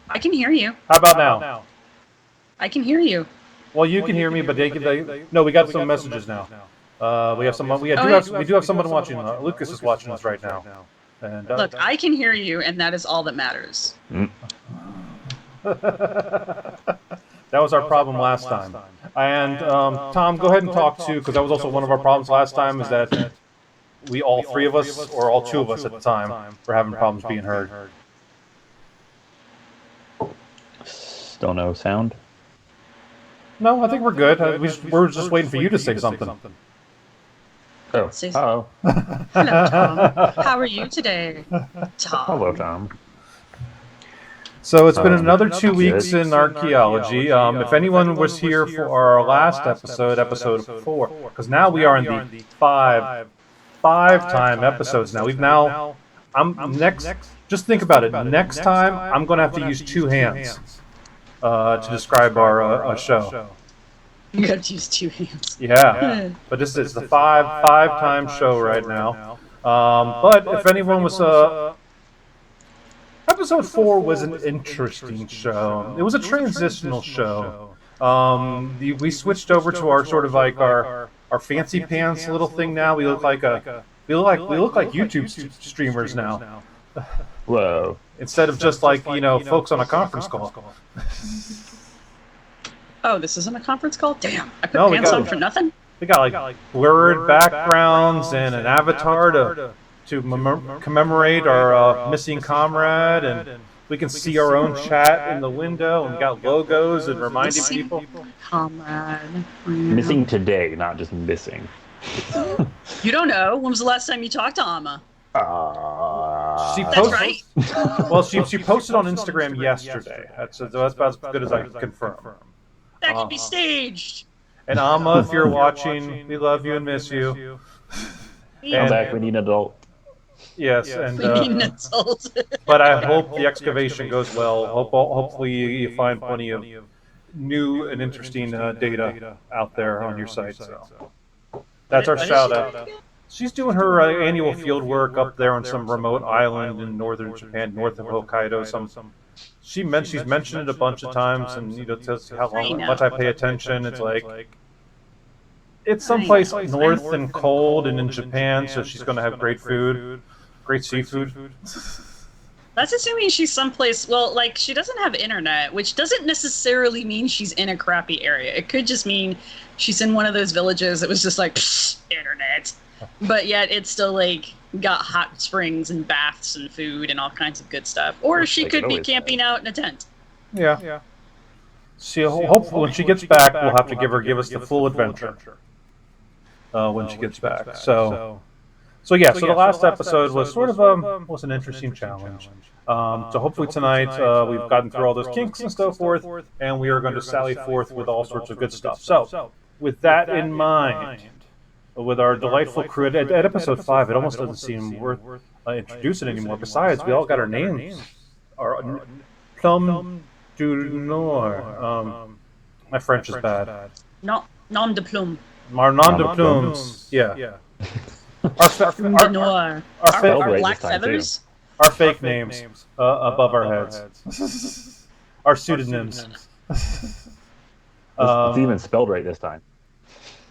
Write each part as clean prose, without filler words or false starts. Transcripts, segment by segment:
I can hear you. How about now? I can hear you. Well, you can hear me, but no, we got some messages now. We have some. We do have someone watching. Lucas is watching us right now. And Look, I can hear you, and that is all that matters. That was our problem last time. And Tom, go ahead and talk too, because that was also one of our problems last time. Is that we all three of us, or all two of us at the time, were having problems being heard. Still no sound? No, I think we're good. We're just waiting for you to say something. Oh, hello. Hello, Tom. How are you today, Tom? Hello, Tom. So it's been another 2 weeks in archaeology. If anyone was here for our last episode, episode 4, because now we are in the five-time episodes now. I'm next. Just think about it. Next time, I'm going to have to use 2 hands to describe our show. You have to use 2 hands. Yeah, but this is the five-time show right now. But if anyone was episode 4 was an interesting show. It was a transitional show. We switched over to our sort of like our fancy pants little thing now. We look like YouTube streamers now. Whoa! Instead of just like folks on a conference call. Oh, this isn't a conference call? Damn, I put pants on for nothing? We got like blurred backgrounds and an avatar to commemorate our missing comrade, and we can see our own chat in the window, and we got logos and reminding people. Comrade. Missing today, not just missing. You don't know. When was the last time you talked to Amma? That's right. Well, she posted on Instagram yesterday. That's about as good as I can confirm. That could be staged. And Amma, if you're watching, we love you and miss you. Come back, we need an adult. Yes, and we need an adult. but I hope the excavation goes well. Hopefully you find plenty of new and interesting data out there on your site. So that's our shout out. She's doing her annual field work up there on some remote island in northern Japan, north of Hokkaido. She's mentioned it a bunch of times, and tells how much I pay attention. It's like it's someplace north and cold and in Japan, so she's going to have great food, great seafood. That's assuming she's someplace. Well, like she doesn't have internet, which doesn't necessarily mean she's in a crappy area. It could just mean she's in one of those villages that was just like internet, but yet it's still like got hot springs and baths and food and all kinds of good stuff. Or she could be camping out in a tent. Yeah. See, hopefully when she gets back, we'll have to give us the full adventure when she gets back. So the last episode was sort of was an interesting challenge. So hopefully tonight we've gotten through all those kinks and so forth, and we are going to sally forth with all sorts of good stuff. So with that in mind, with our delightful crew at episode 5, it almost doesn't seem worth introducing anymore. Besides, we all got our names. Our Plum du Nord. My French is bad. Nom de plume. Our nom de plumes. Yeah. Our black feathers. Our fake names above our heads. Our pseudonyms. It's even spelled right this time.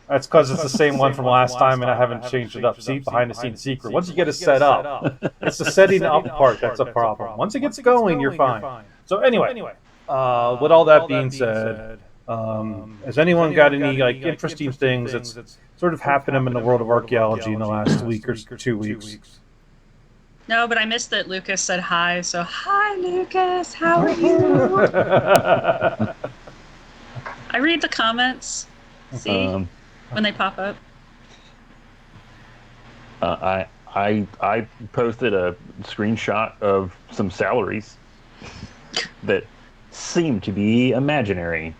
That's because it's the same one from last time, and I haven't changed it up. See, behind-the-scenes secret. Once you get it set up, it's the setting up part that's a problem. Once it gets going, you're fine. So anyway, with all that being said, has anyone got any interesting things that's sort of happening in the world of archaeology in the last week or 2 weeks? No, but I missed that Lucas said hi. So hi, Lucas. How are you? I read the comments. See. When they pop up. I posted a screenshot of some salaries that seem to be imaginary.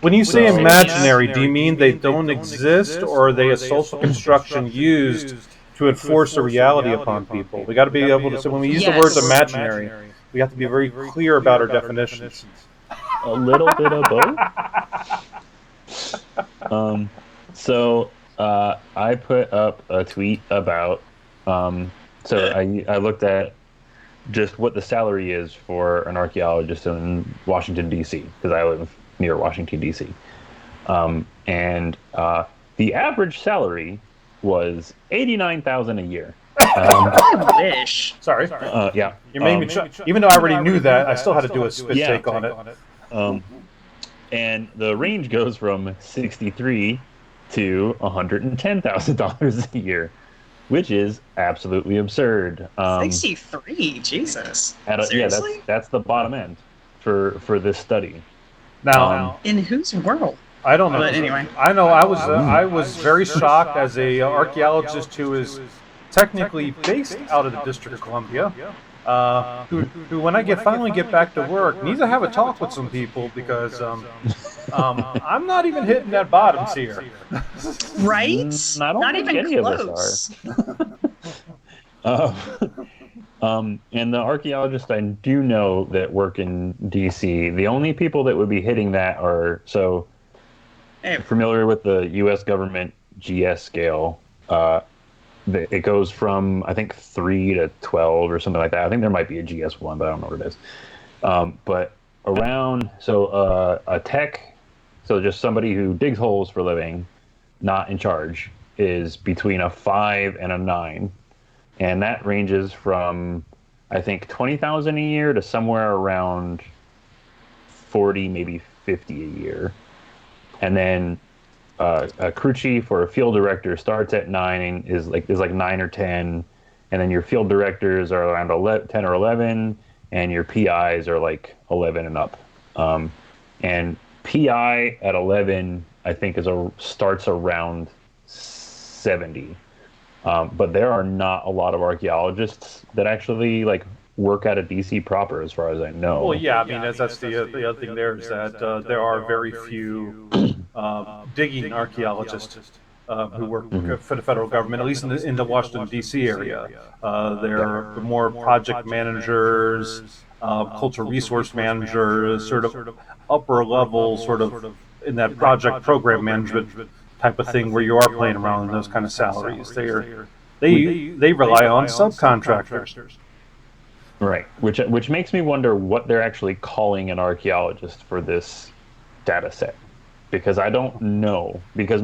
When you say imaginary, do you mean they don't exist, or are they a social construction used to enforce a reality upon people? We got to be able to say, when we use the words imaginary, we have to be very clear about our definitions. A little bit of both. So I put up a tweet about. I looked at just what the salary is for an archaeologist in Washington D.C. because I live near Washington D.C. And the average salary was 89,000 a year. I wish. Sorry. Yeah. You made me. Even though I already knew that, I still had to do a spit Yeah. take on it. And the range goes from 63 to $110,000 a year, which is absolutely absurd. 63, Jesus. Yeah, Seriously? that's the bottom end for this study. Now, In whose world? I don't know. But anyway. I know I was very shocked as a archaeologist who is technically based out of the District of Columbia. Who when I finally get back to work, needs to have a talk with some people because I'm not even hitting that bottom tier. Right? I don't Not think even any close. of us are. And the archaeologists I do know that work in DC, the only people that would be hitting that are familiar with the U.S. government GS scale. It goes from I think 3 to 12 or something like that. I think there might be a GS1, but I don't know what it is. But around a tech, so just somebody who digs holes for a living, not in charge, is between a 5 and a 9, and that ranges from I think 20,000 a year to somewhere around 40, maybe 50 a year, and then a crew chief or a field director starts at 9 is like 9 or 10, and then your field directors are around 10 or 11, and your PIs are like 11 and up. And PI at 11 I think starts around 70. But there are not a lot of archaeologists that actually like work out of DC proper, as far as I know. Well, yeah, I mean that's the other thing there is that there are very few digging archaeologists who work for the federal government, at least in the Washington D.C. area. There are more project managers, cultural resource managers, sort of upper level, sort of in that project program management type of thing, where you are playing around in those kind of salaries. They rely on subcontractors. Right, which makes me wonder what they're actually calling an archaeologist for this data set, because I don't know. Because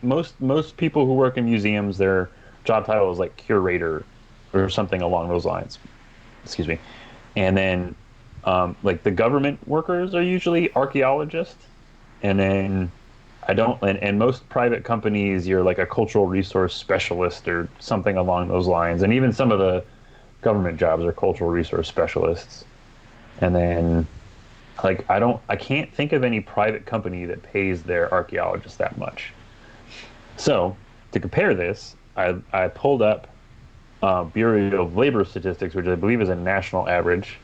most people who work in museums, their job title is like curator or something along those lines. Excuse me. And then like the government workers are usually archaeologists, and then and most private companies, you're like a cultural resource specialist or something along those lines, and even some of the government jobs are cultural resource specialists. And then I can't think of any private company that pays their archaeologists that much. So to compare this, I pulled up Bureau of Labor Statistics, which I believe is a national average,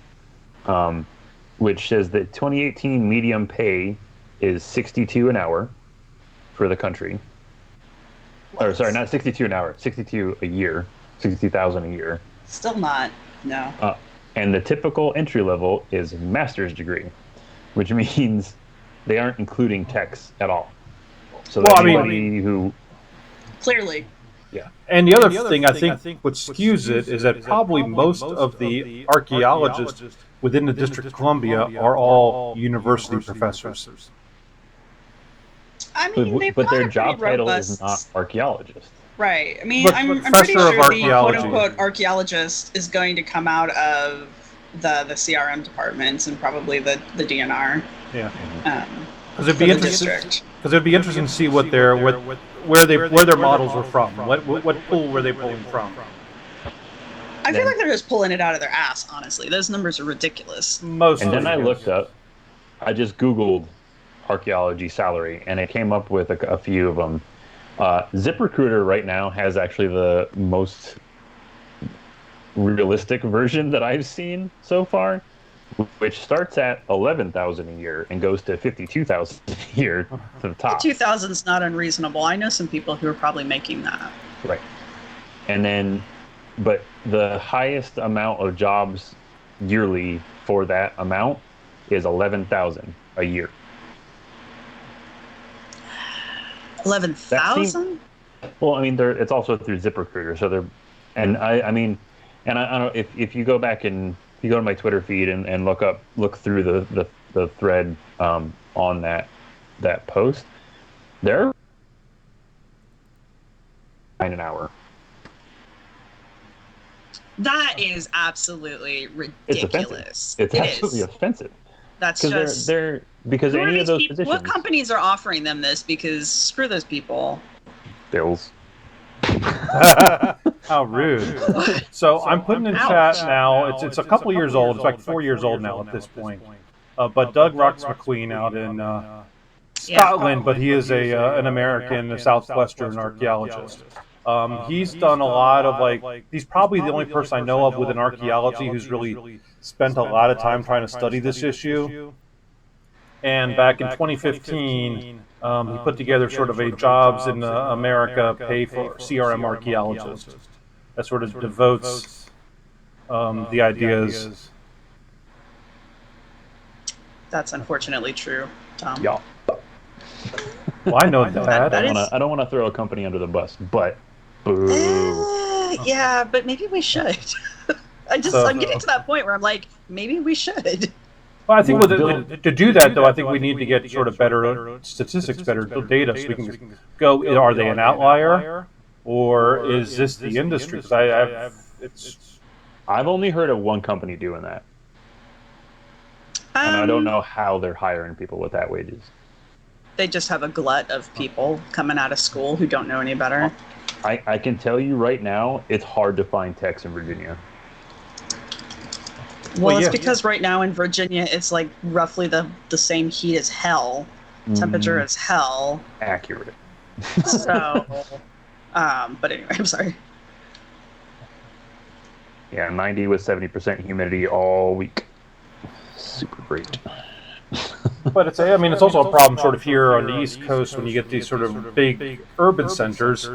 which says that 2018 median pay is 62 an hour for the country. Or sorry, not 62 an hour, 62 a year, 62,000 a year. Still not, no. And the typical entry level is master's degree, which means they aren't including techs at all. So well, anybody who clearly. Yeah. And the other thing I think what skews it is that probably most of the archaeologists within the District of Columbia are all university professors. I mean, but their job title is not archaeologist. Right. I mean, But I'm pretty sure the archaeology. quote-unquote archaeologist is going to come out of the CRM departments and probably the DNR. Yeah. Because it'd be interesting to see what where their models were from. What pool were they pulling from? I feel like they're just pulling it out of their ass, honestly. Those numbers are ridiculous. And then I looked up, I just Googled archaeology salary, and it came up with a few of them. ZipRecruiter right now has actually the most realistic version that I've seen so far, which starts at 11,000 a year and goes to 52,000 a year to the top. 2,000 is not unreasonable. I know some people who are probably making that. Right. And then, but the highest amount of jobs yearly for that amount is 11,000 a year. 11,000? Well, I mean, it's also through ZipRecruiter, so they're, and I mean, And I don't know if you go back and if you go to my Twitter feed and look through the thread on that post, they're an hour. That is absolutely It's offensive. ridiculous. It's It absolutely is. offensive That's because just because who are any of these those people? What positions, companies are offering them this? Because screw those people. bills. How rude. So I'm putting in Ouch. chat now. It's a couple years old. It's like 4 years old now at this point. But Doug Rux McQueen out in Yeah. Scotland, but he is an American, a southwestern archaeologist. He's done a lot of like. He's probably the only person I know of within archaeology who's really spent a lot of time trying to study this issue. And back in 2015, he put together sort of a jobs in America pay for CRM archaeologist that sort of devotes the ideas. That's unfortunately true, Tom. Yeah. Well, I know that. That is. I don't want to throw a company under the bus, but boo. Yeah, but maybe we should. I'm getting to that point where I'm like, maybe we should. Well, I think Well, to do that, though, I think we need to get sort of better statistics, better data, so we can go, are they an outlier, or is this the industry? Because I've only heard of one company doing that, and I don't know how they're hiring people with that wages. They just have a glut of people coming out of school who don't know any better. I can tell you right now, it's hard to find techs in Virginia. Well, it's because right now in Virginia, it's like roughly the same heat as hell, temperature as hell. Accurate. So, but anyway, I'm sorry. Yeah, 90 with 70% humidity all week. Super great. But it's also a problem sort of here on the East Coast when you get these sort of big urban centers.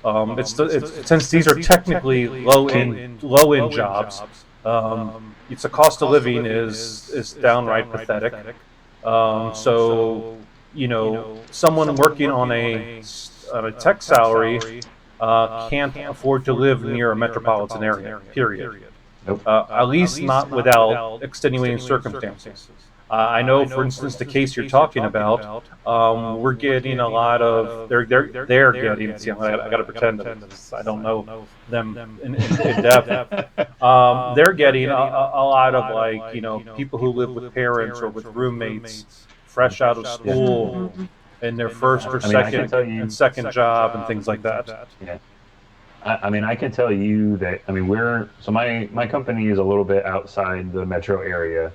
Since these are technically low end jobs. It's the cost of living is downright pathetic. So someone working on a tech salary can't afford to live near a metropolitan area. Period. Nope. At least not without extenuating circumstances. I know, for instance, the case you're talking about. We're getting a lot of they're getting. See, I got to pretend that I don't know them in depth. They're getting a lot of like people who live with parents or with roommates, fresh out of school, in their first or second job and things like that. Yeah. I can tell you that. My company is a little bit outside the metro area.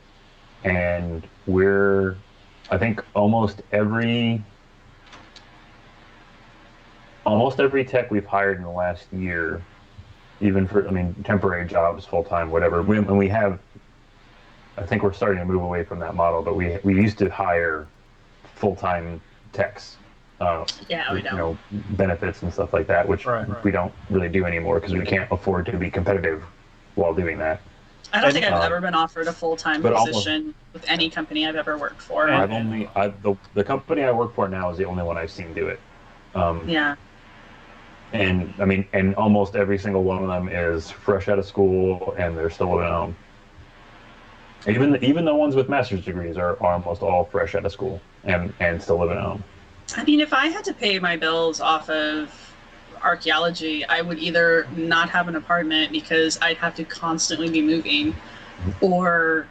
And I think almost every tech we've hired in the last year, even for temporary jobs, full time, whatever. I think we're starting to move away from that model, but we used to hire full time techs. We don't. Benefits and stuff like that, which we don't really do anymore because we can't afford to be competitive while doing that. I don't think I've ever been offered a full-time position with any company I've ever worked for. The company I work for now is the only one I've seen do it. Yeah. And almost every single one of them is fresh out of school and they're still living at home. Even the ones with master's degrees are almost all fresh out of school and still living at home. If I had to pay my bills off of archaeology, I would either not have an apartment because I'd have to constantly be moving, or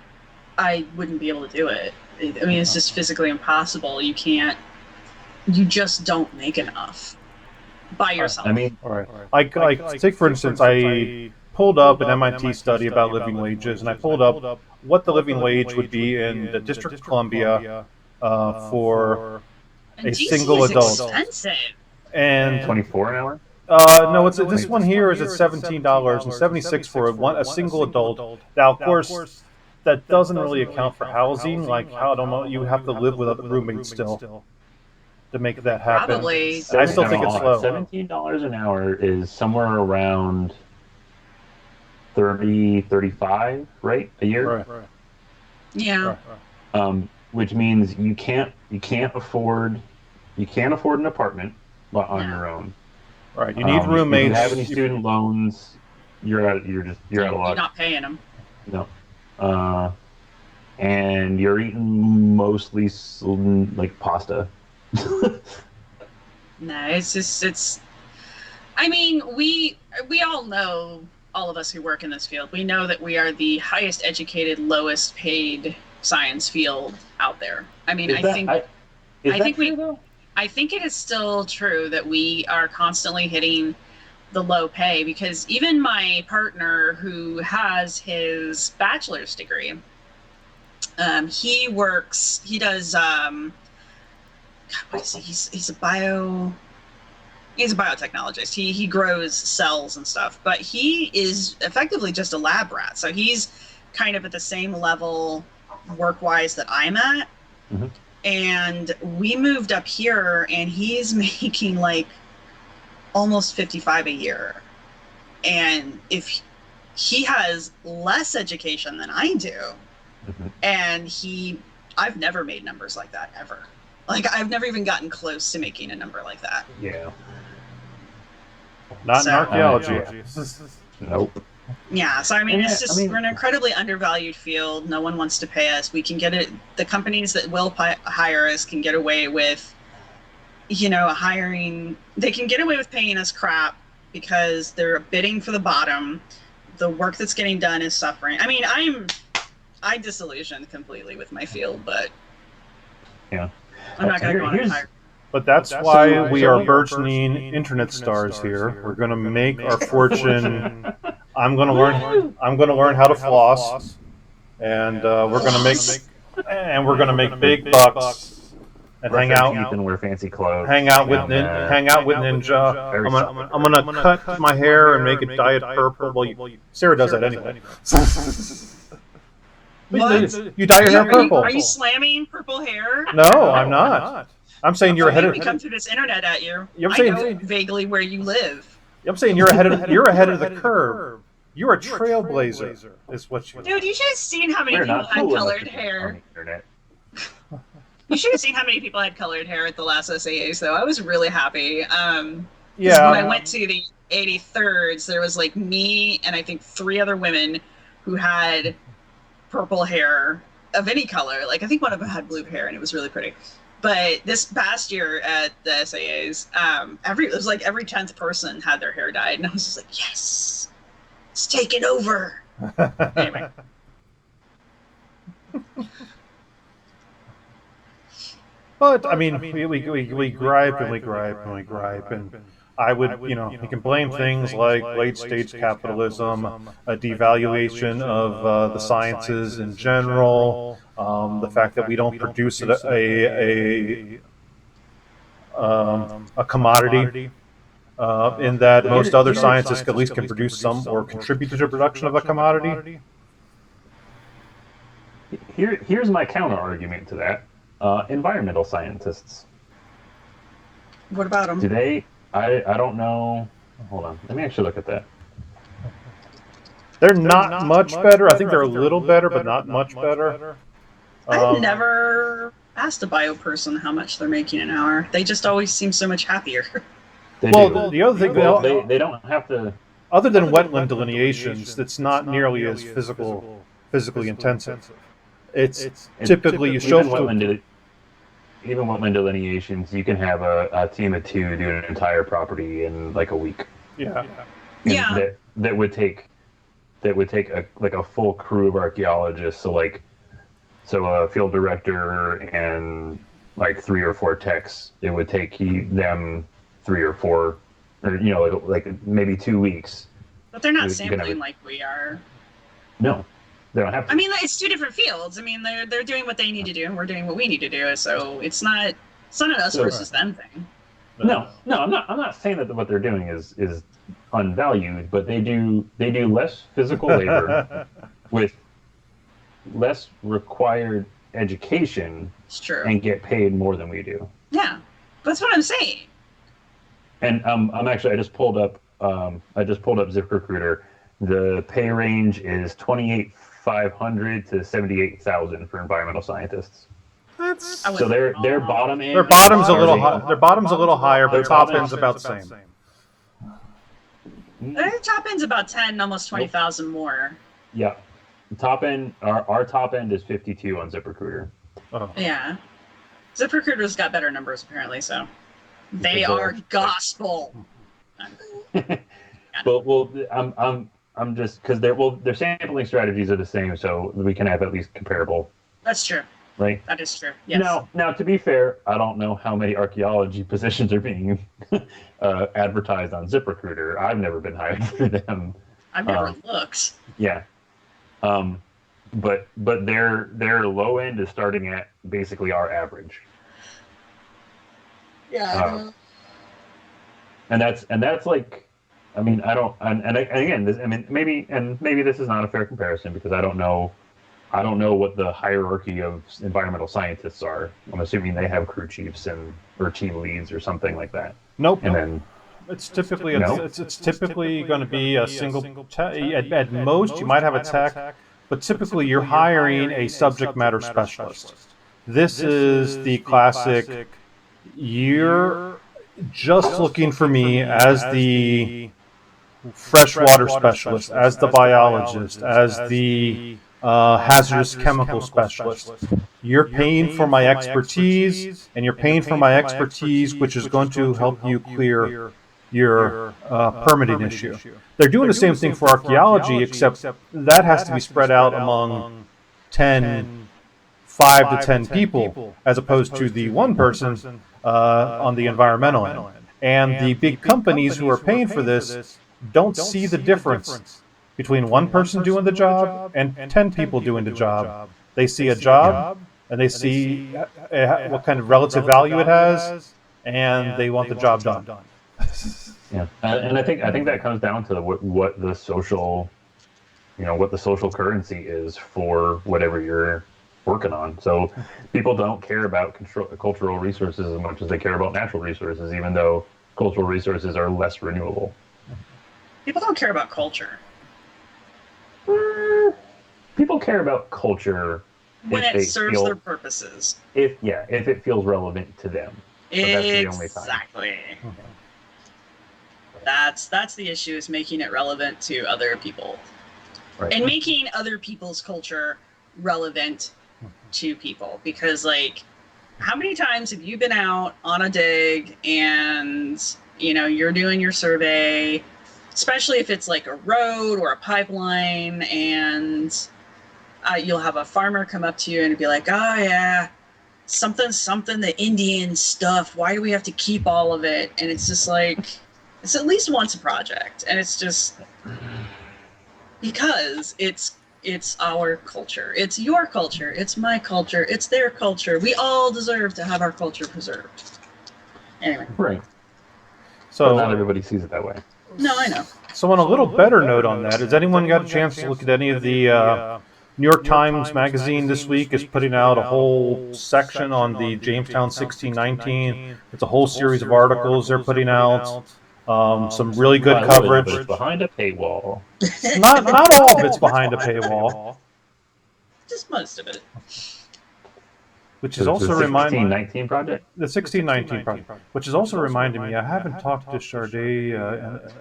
I wouldn't be able to do it. It's just physically impossible. You just don't make enough by yourself. All right. Like take for instance, I pulled up an MIT study about living wages, and I pulled up what the living wage would be in the District of Columbia for a single adult. Expensive. And 24 an hour? No, this one here is at $17.76 for a single adult. Now, of course, that doesn't really account for housing. Like, I don't know, you have to live with other roommates still to make that happen. Probably. I still think it's low. $17 an hour is somewhere around 30, 35, right? A year? Right. Yeah. Which means you can't afford an apartment on your own. Right. You need roommates. If you have any student loans, you're out of You're luck. not paying them. No. And you're eating mostly like pasta. No, it's. I mean, we all know, all of us who work in this field, we know that we are the highest educated, lowest paid science field out there. I mean, I think Though? I think it is still true that we are constantly hitting the low pay, because even my partner who has his bachelor's degree, he does, what is he? He's a biotechnologist. He grows cells and stuff, but he is effectively just a lab rat. So he's kind of at the same level work wise that I'm at. Mm-hmm. And we moved up here, and he's making like almost 55 a year. And if he has less education than I do, Mm-hmm. and I've never made numbers like that ever. Like, I've never even gotten close to making a number like that. Yeah. Not in archaeology. Nope. Yeah, so I mean, it's just, I mean, we're an incredibly undervalued field. No one wants to pay us. We can get it. The companies that will hire us can get away with, hiring. They can get away with paying us crap because they're bidding for the bottom. The work that's getting done is suffering. I mean, I'm disillusioned completely with my field, but yeah, I'm not going to go on and hire. But that's why we are burgeoning internet stars here. We're going to make our fortune. I'm going to learn how to floss, and we're going to make big bucks and hang out and wear fancy clothes. Hang out with Ninja. I'm gonna cut my hair and make it dyed purple. Well, Sarah does that anyway. What? You dye your hair purple. Are you slamming purple hair? No, I'm not. I'm saying you're ahead of. We come through this internet at you. I'm saying, I know vaguely where you live. I'm saying you're ahead of the curve. You're a trailblazer, is what you. Dude, you should have seen how many people had colored hair. You should have seen how many people had colored hair at the last SAAs, though. I was really happy. Yeah. When I went to the 83rds, there was like me and I think 3 other women who had purple hair of any color. Like, I think one of them had blue hair, and it was really pretty. But this past year at the SAAs, it was like every 10th person had their hair dyed, and I was just like, yes, it's taken over. Anyway. But I mean, we gripe and we gripe and we gripe, and I would, you can blame things like late stage capitalism, a devaluation of the sciences in general, the fact that we don't produce a commodity, in that most other sciences at least can produce some or contribute to the production of a commodity. Here's my counter argument to that. Environmental scientists. What about them? Do they? I don't know. Hold on. Let me actually look at that. They're not much better. I think they're a little better, but not much better. I've never asked a bio person how much they're making an hour. They just always seem so much happier. The other thing, they don't have to. Other than wetland delineations, it's not nearly as physically intensive. It's typically you show even wetland delineations, you can have a team of 2 do an entire property in like a week. Yeah. Yeah. That would take a full crew of archaeologists. So a field director and like 3 or 4 techs. It would take them 3 or 4, or like maybe 2 weeks. But they're not sampling like we are. No. They don't have to. I mean, it's 2 different fields. I mean, they're doing what they need to do, and we're doing what we need to do. So it's not an us versus them thing. No, I'm not saying that what they're doing is unvalued, but they do less physical labor with less required education. It's true. And get paid more than we do. Yeah, that's what I'm saying. And I just pulled up ZipRecruiter. The pay range is $28,500 to $78,000 for environmental scientists. So their bottom end. Their bottom's a little higher, but top end's about the same. I think top end's about 10, almost Nope. 20,000 more. Yeah. The top end, our top end is 52 on ZipRecruiter. Oh. Yeah. ZipRecruiter's got better numbers, apparently, so. They Because are gospel. But well, I'm just because their sampling strategies are the same, so we can have at least comparable. That's true. Right. That is true. Yes. Now, to be fair, I don't know how many archaeology positions are being advertised on ZipRecruiter. I've never been hired through them. I've never looked. Yeah. But their low end is starting at basically our average. Yeah. And that's like, I mean, I don't, and again, this, I mean, maybe this is not a fair comparison because I don't know what the hierarchy of environmental scientists are. I'm assuming they have crew chiefs or team leads or something like that. Nope. And then it's typically it's typically going to be a single at most you might have a tech, but typically you're hiring a subject matter specialist. This is the classic. You're just looking for me as the freshwater specialist, as the biologist, as the hazardous chemical specialist. You're paying for my expertise, and you're paying for my expertise, which is going to help you clear your permitting issue. They're doing the same thing for archaeology, except that has to be spread out among 5 to 10 people, as opposed to the one person on the environmental end. And the big companies who are paying for this don't see the difference between one person doing the job and 10 people doing the job. They see a job, and they see what kind of relative value it has, and they want the job done. Yeah, and I think that comes down to what the social, what the social currency is for whatever you're working on. So people don't care about cultural resources as much as they care about natural resources, even though cultural resources are less renewable. People don't care about culture. People care about culture when it serves their purposes. If it feels relevant to them. But that's the only time. Exactly. That's the issue, is making it relevant to other people. Right. And making other people's culture relevant to people. Because, like, how many times have you been out on a dig and, you're doing your survey, especially if it's like a road or a pipeline, and you'll have a farmer come up to you and be like, oh yeah, something, the Indian stuff, why do we have to keep all of it? And it's just like, it's at least once a project, and it's just because it's our culture, it's your culture, it's my culture, it's their culture. We all deserve to have our culture preserved. Anyway. Right. So but not everybody sees it that way. No, I know. So on a little better note on that, has anyone got a chance to look at any of the New York Times Magazine this week is putting out a whole section on the Jamestown 1619. It's a whole series of articles they're putting out. Some really good coverage. It's behind a paywall. Not all of it's behind a paywall. Just most of it. Which is also reminding the 1619 project. The 1619 project, which is also reminding me, I haven't talked to Charday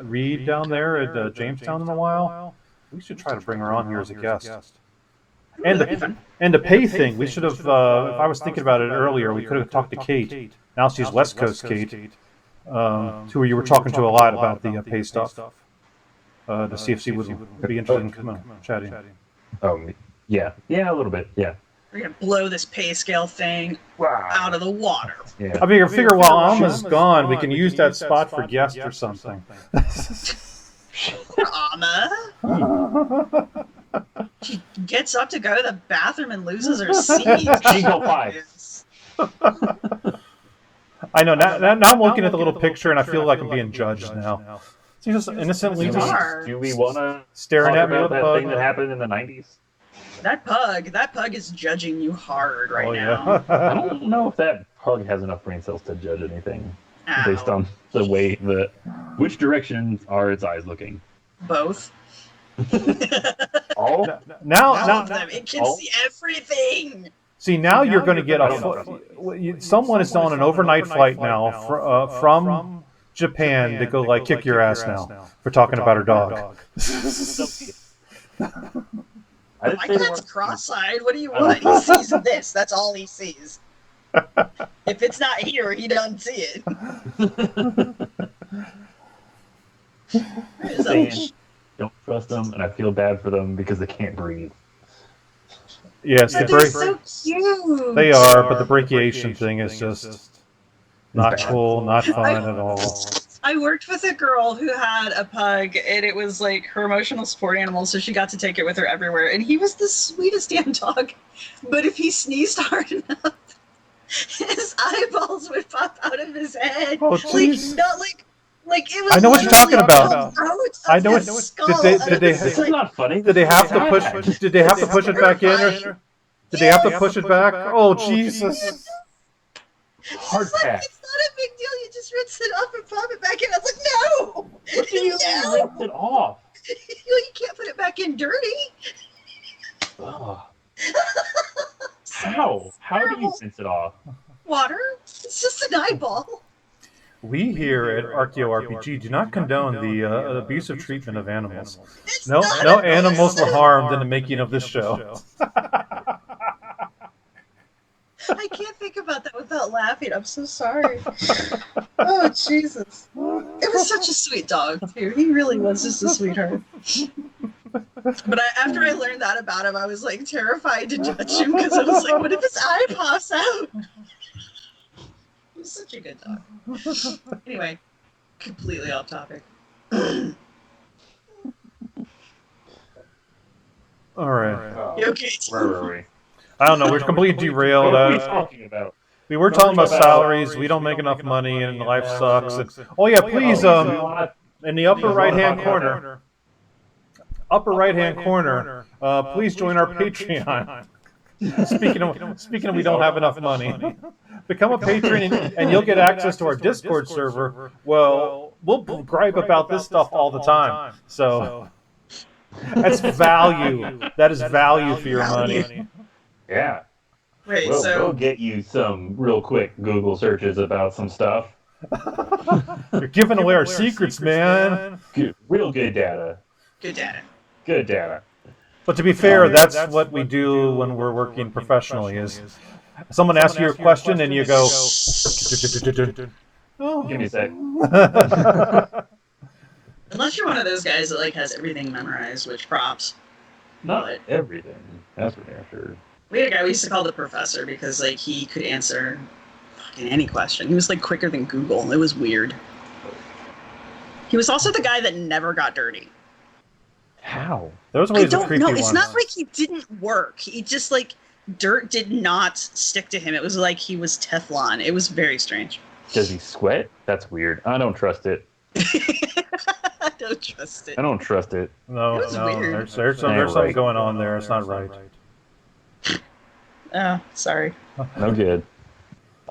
Reed down there at Jamestown in a while. We should try to bring her on here as a guest. And the pay thing, we should have. If I was thinking about it earlier, we could have talked to Kate. Now she's West Coast Kate, who you were talking to a lot about the pay stuff. To see if she would be interested in chatting. Oh, yeah, a little bit, yeah. We're going to blow this pay scale thing out of the water. Yeah. I figure while Alma's gone, we can use that spot for guests or something. Alma? She gets up to go to the bathroom and loses her seat. She go 5. I know, now I'm looking at the little picture and I feel like I'm being judged now. She's just innocently do we want to staring at me with that thing that happened in the 90s? That pug is judging you hard right now. I don't know if that pug has enough brain cells to judge anything based on the way which direction are its eyes looking? Both. All? All of them. It can see everything. See, now you're going to get someone is on an overnight flight now from Japan to go like kick your ass now for talking about her dog. My cat's cross-eyed. What do you want? He sees this. That's all he sees. If it's not here, he doesn't see it. Don't trust them, and I feel bad for them because they can't breathe. Yes, they're so cute. They are, but the brachiation thing is just not cool, not fun at all. I worked with a girl who had a pug, and it was like her emotional support animal, so she got to take it with her everywhere. And he was the sweetest damn dog. But if he sneezed hard enough, his eyeballs would pop out of his head. Oh, like, not like it was. I know what you're talking about. I know what. Did they? This is not funny. Did they have to push? Did they have to push it back in? Or did they have to push it back? Oh Jesus! Hard pass. It's not a big deal. You just rinse it off and pop it back in. I was like, no. What do you mean rinse it off? You can't put it back in dirty. Oh. How? How do you rinse it off? Water. It's just an eyeball. We here at archaeology do not condone the abusive treatment of animals. No animals were harmed in the making of this show. I can't think about that without laughing. I'm so sorry. Oh, Jesus. It was such a sweet dog, too. He really was just a sweetheart. But after I learned that about him, I was like terrified to judge him because I was like, what if his eye pops out? He was such a good dog. Anyway, completely off topic. All right. You okay? Where were we? I don't know. We're completely derailed. What are we talking about? We were talking about salaries. We don't make enough money, and life sucks. And, oh yeah, please. In the upper right-hand corner. Please join our Patreon. Speaking of, we don't have enough money. Become a patron, and you'll get access to our Discord server. Well, we'll gripe about this stuff all the time. So that's value. That is value for your money. Yeah. Wait, we'll get you some real quick Google searches about some stuff. You're giving away our secrets, man. Real good data. Good data. Good data. But to be fair, that's what we do when we're working professionally. Is someone asks you a question and you go, Give me a sec. Unless you're one of those guys that like has everything memorized, which props. Not everything. That's for damn sure. We had a guy we used to call the professor because like he could answer fucking any question. He was like quicker than Google. It was weird. He was also the guy that never got dirty. How? Those I don't know. It's not like he didn't work. He just like dirt did not stick to him. It was like he was Teflon. It was very strange. Does he sweat? That's weird. I don't trust it. I don't trust it. I don't trust it. No, weird. There's something going on there. It's not right. Oh, sorry. No good.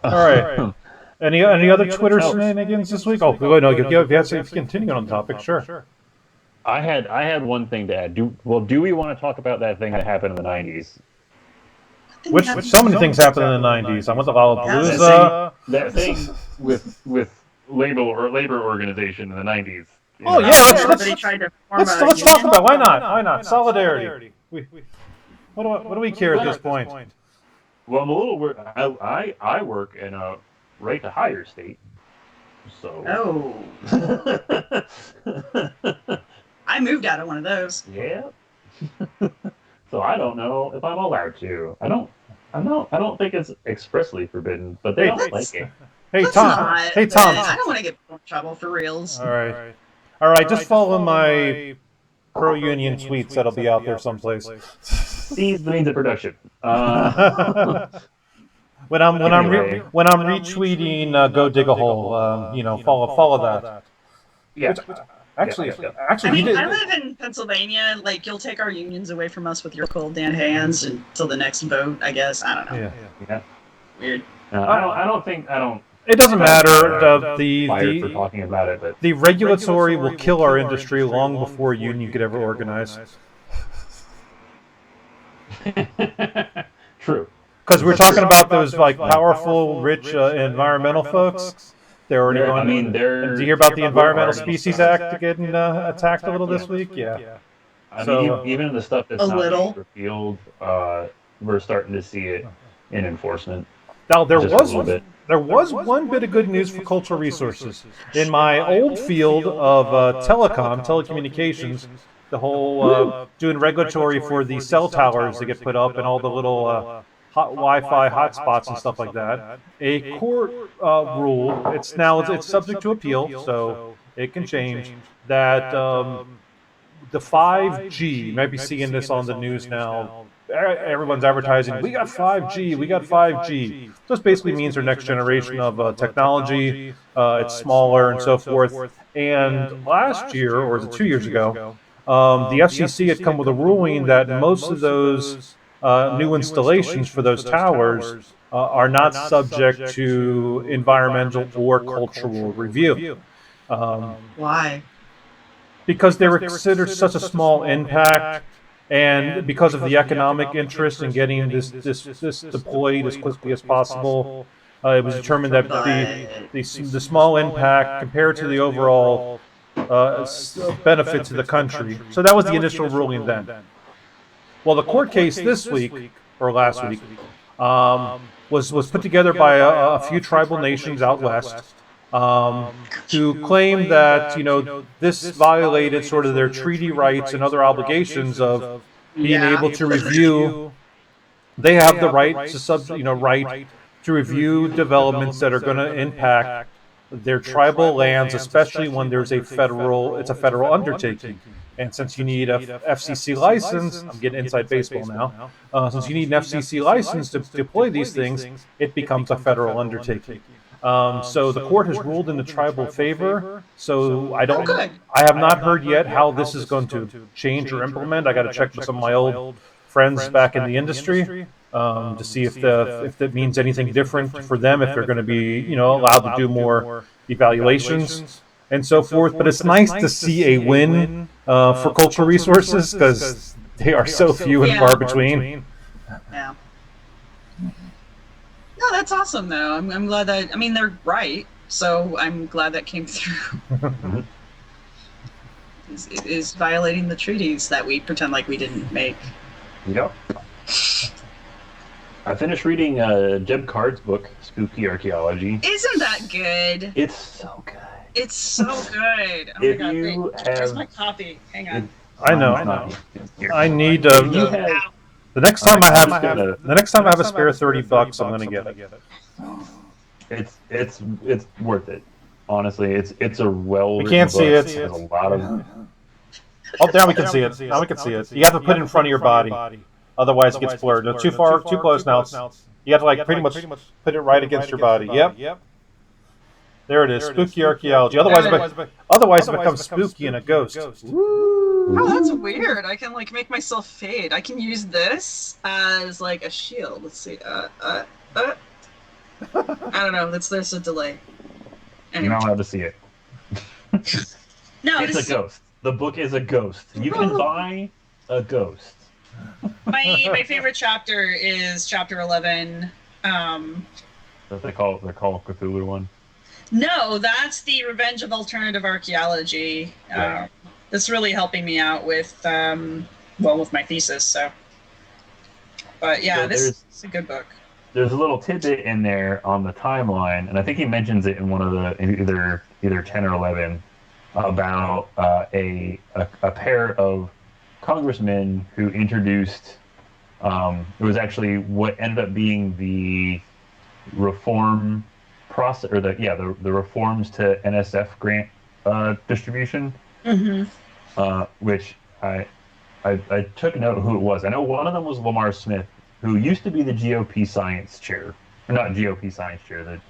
All right. Any other Twitter shenanigans this week? Oh, no. If you continue on the topic, sure. I had one thing to add. Do we want to talk about that thing that happened in the 90s? Which so many things happened in the 90s. I went to Lollapalooza. That thing with labor organization in the 90s. Oh yeah, let's talk about it. Why not? Solidarity. What do we care at this point? Well, I'm a little worried. I work in a right to hire state, so. Oh. I moved out of one of those. Yeah. So I don't know if I'm allowed to. I don't think it's expressly forbidden, but they don't like it. Hey Tom. I don't want to get in trouble for reals. All right. Just follow my pro-union tweets. That'll be out there someplace. These means of production. When I'm retweeting, go dig a hole. Follow that. Yeah. Actually, I mean, I live in Pennsylvania. Like, you'll take our unions away from us with your cold dead hands until the next vote. I guess I don't know. Yeah. Weird. I don't think. It doesn't matter. For talking about it, but the regulatory will kill our industry long before union could ever organize. True. Because we're talking about those like powerful, rich, environmental folks. They're already I going. mean, And did you hear about the Environmental Species Act getting attacked a little this week? Yeah. I mean, So even the stuff A that's not being little. repealed, we're starting to see it in enforcement now just a little bit. there was one bit of good news for cultural resources in my old field of telecommunications. The whole doing regulatory for the cell towers that get put up and all the little hot Wi-Fi hotspots and stuff like that. A court ruled it's subject to appeal, so it can change that. The 5G, you might be seeing this on the news now. Everyone's advertising, we got 5G, we got 5G. So this basically means their next generation of technology. It's smaller and so forth. And last year, or was it 2 years ago, the FCC had come with a ruling that most of those new installations for those towers are not subject to environmental or cultural review. Why? Because they were considered such a small impact, and because of the economic interest in getting this deployed as quickly as possible, it was determined that the small impact compared to the overall benefit to the country. So that was the initial ruling then. Well, the court case this week or last week was put together by a few tribal nations out west. Who claim that this violated sort of their treaty rights and other obligations of being able to review. They have the right to right to review developments that are going to impact their tribal lands, especially when there's it's a federal undertaking. And since you need a FCC license, I'm getting inside baseball now. Since you need an FCC license to deploy these things, it becomes a federal undertaking. So the court has ruled in the tribal favor. So I have not heard yet how this is going to change or implement. I got to check with some of my old friends back in the industry to see if that means anything different for them, if they're going to be allowed to do more evaluations and so forth. But it's nice to see a win for cultural resources because they are so few and far between. Yeah. No, that's awesome though. I'm glad that they're right, so I'm glad that came through. It is violating the treaties that we pretend like we didn't make. Yep. I finished reading Jeb Card's book, Spooky Archaeology. Isn't that good? It's so good. It's so good. Oh my god! Wait, where's my copy? Hang on. I know. I need the next time I have a spare $30, I'm gonna get it. It's worth it. Honestly, it's a well. We can't see it. There's a lot of. Oh, now we can see it. Now we can see it. You have to put it in front of your body, otherwise it gets blurred. No, too close now. You have to pretty much put it right against your body. Yep. There it is. Spooky archaeology. Otherwise it becomes spooky and a ghost. Oh, that's weird. I can make myself fade. I can use this as a shield. Let's see. I don't know. There's a delay. Anyway. You're not allowed to see it. No, it's a ghost. The book is a ghost. You can buy a ghost. My favorite chapter is chapter 11. That they call Cthulhu one. No, that's the Revenge of Alternative Archaeology. Right. That's really helping me out with my thesis. So, but yeah, so this is a good book. There's a little tidbit in there on the timeline, and I think he mentions it in one of the either 10 or 11 about a pair of congressmen who introduced. It was actually what ended up being the reform process, or the reforms to NSF grant distribution. Mm-hmm. Which I took note of who it was. I know one of them was Lamar Smith, who used to be the GOP science chair, or not GOP science chair, the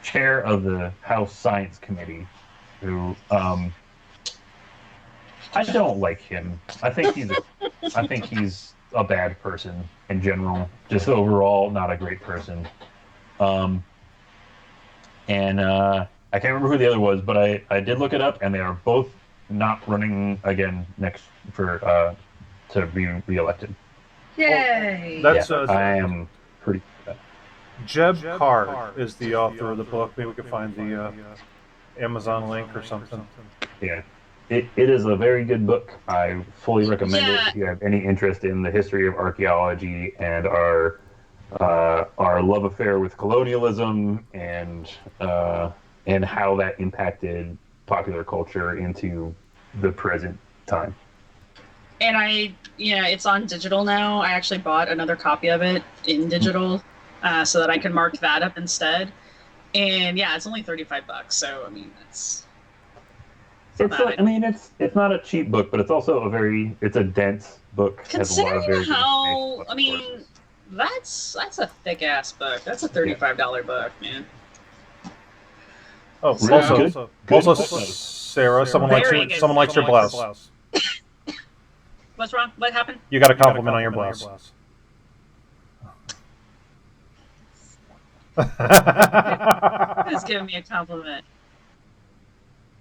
chair of the House Science Committee. Who I don't like him. I think he's a bad person in general. Just overall, not a great person. And I can't remember who the other was, but I did look it up, and they are both not running again next for to be reelected. Yay! I am pretty. Jeb Card is the author of the book. Maybe we could find the Amazon link or something. Yeah. It is a very good book. I fully recommend it Yeah, if you have any interest in the history of archaeology and our love affair with colonialism and how that impacted popular culture into the present time. and it's on digital now. I actually bought another copy of it in digital, so that I can mark that up instead. And yeah, it's only $35. So I mean, It's not a cheap book, but it's also it's a dense book. Has a lot of considering very good information, how lots I of mean, sources. that's a thick ass book. That's a $35 book, man. Oh, So, Really good footnotes. Sarah, someone likes Very your good someone likes your footnotes. blouse. what's wrong? What happened? You got a compliment on your blouse. Who's giving me a compliment?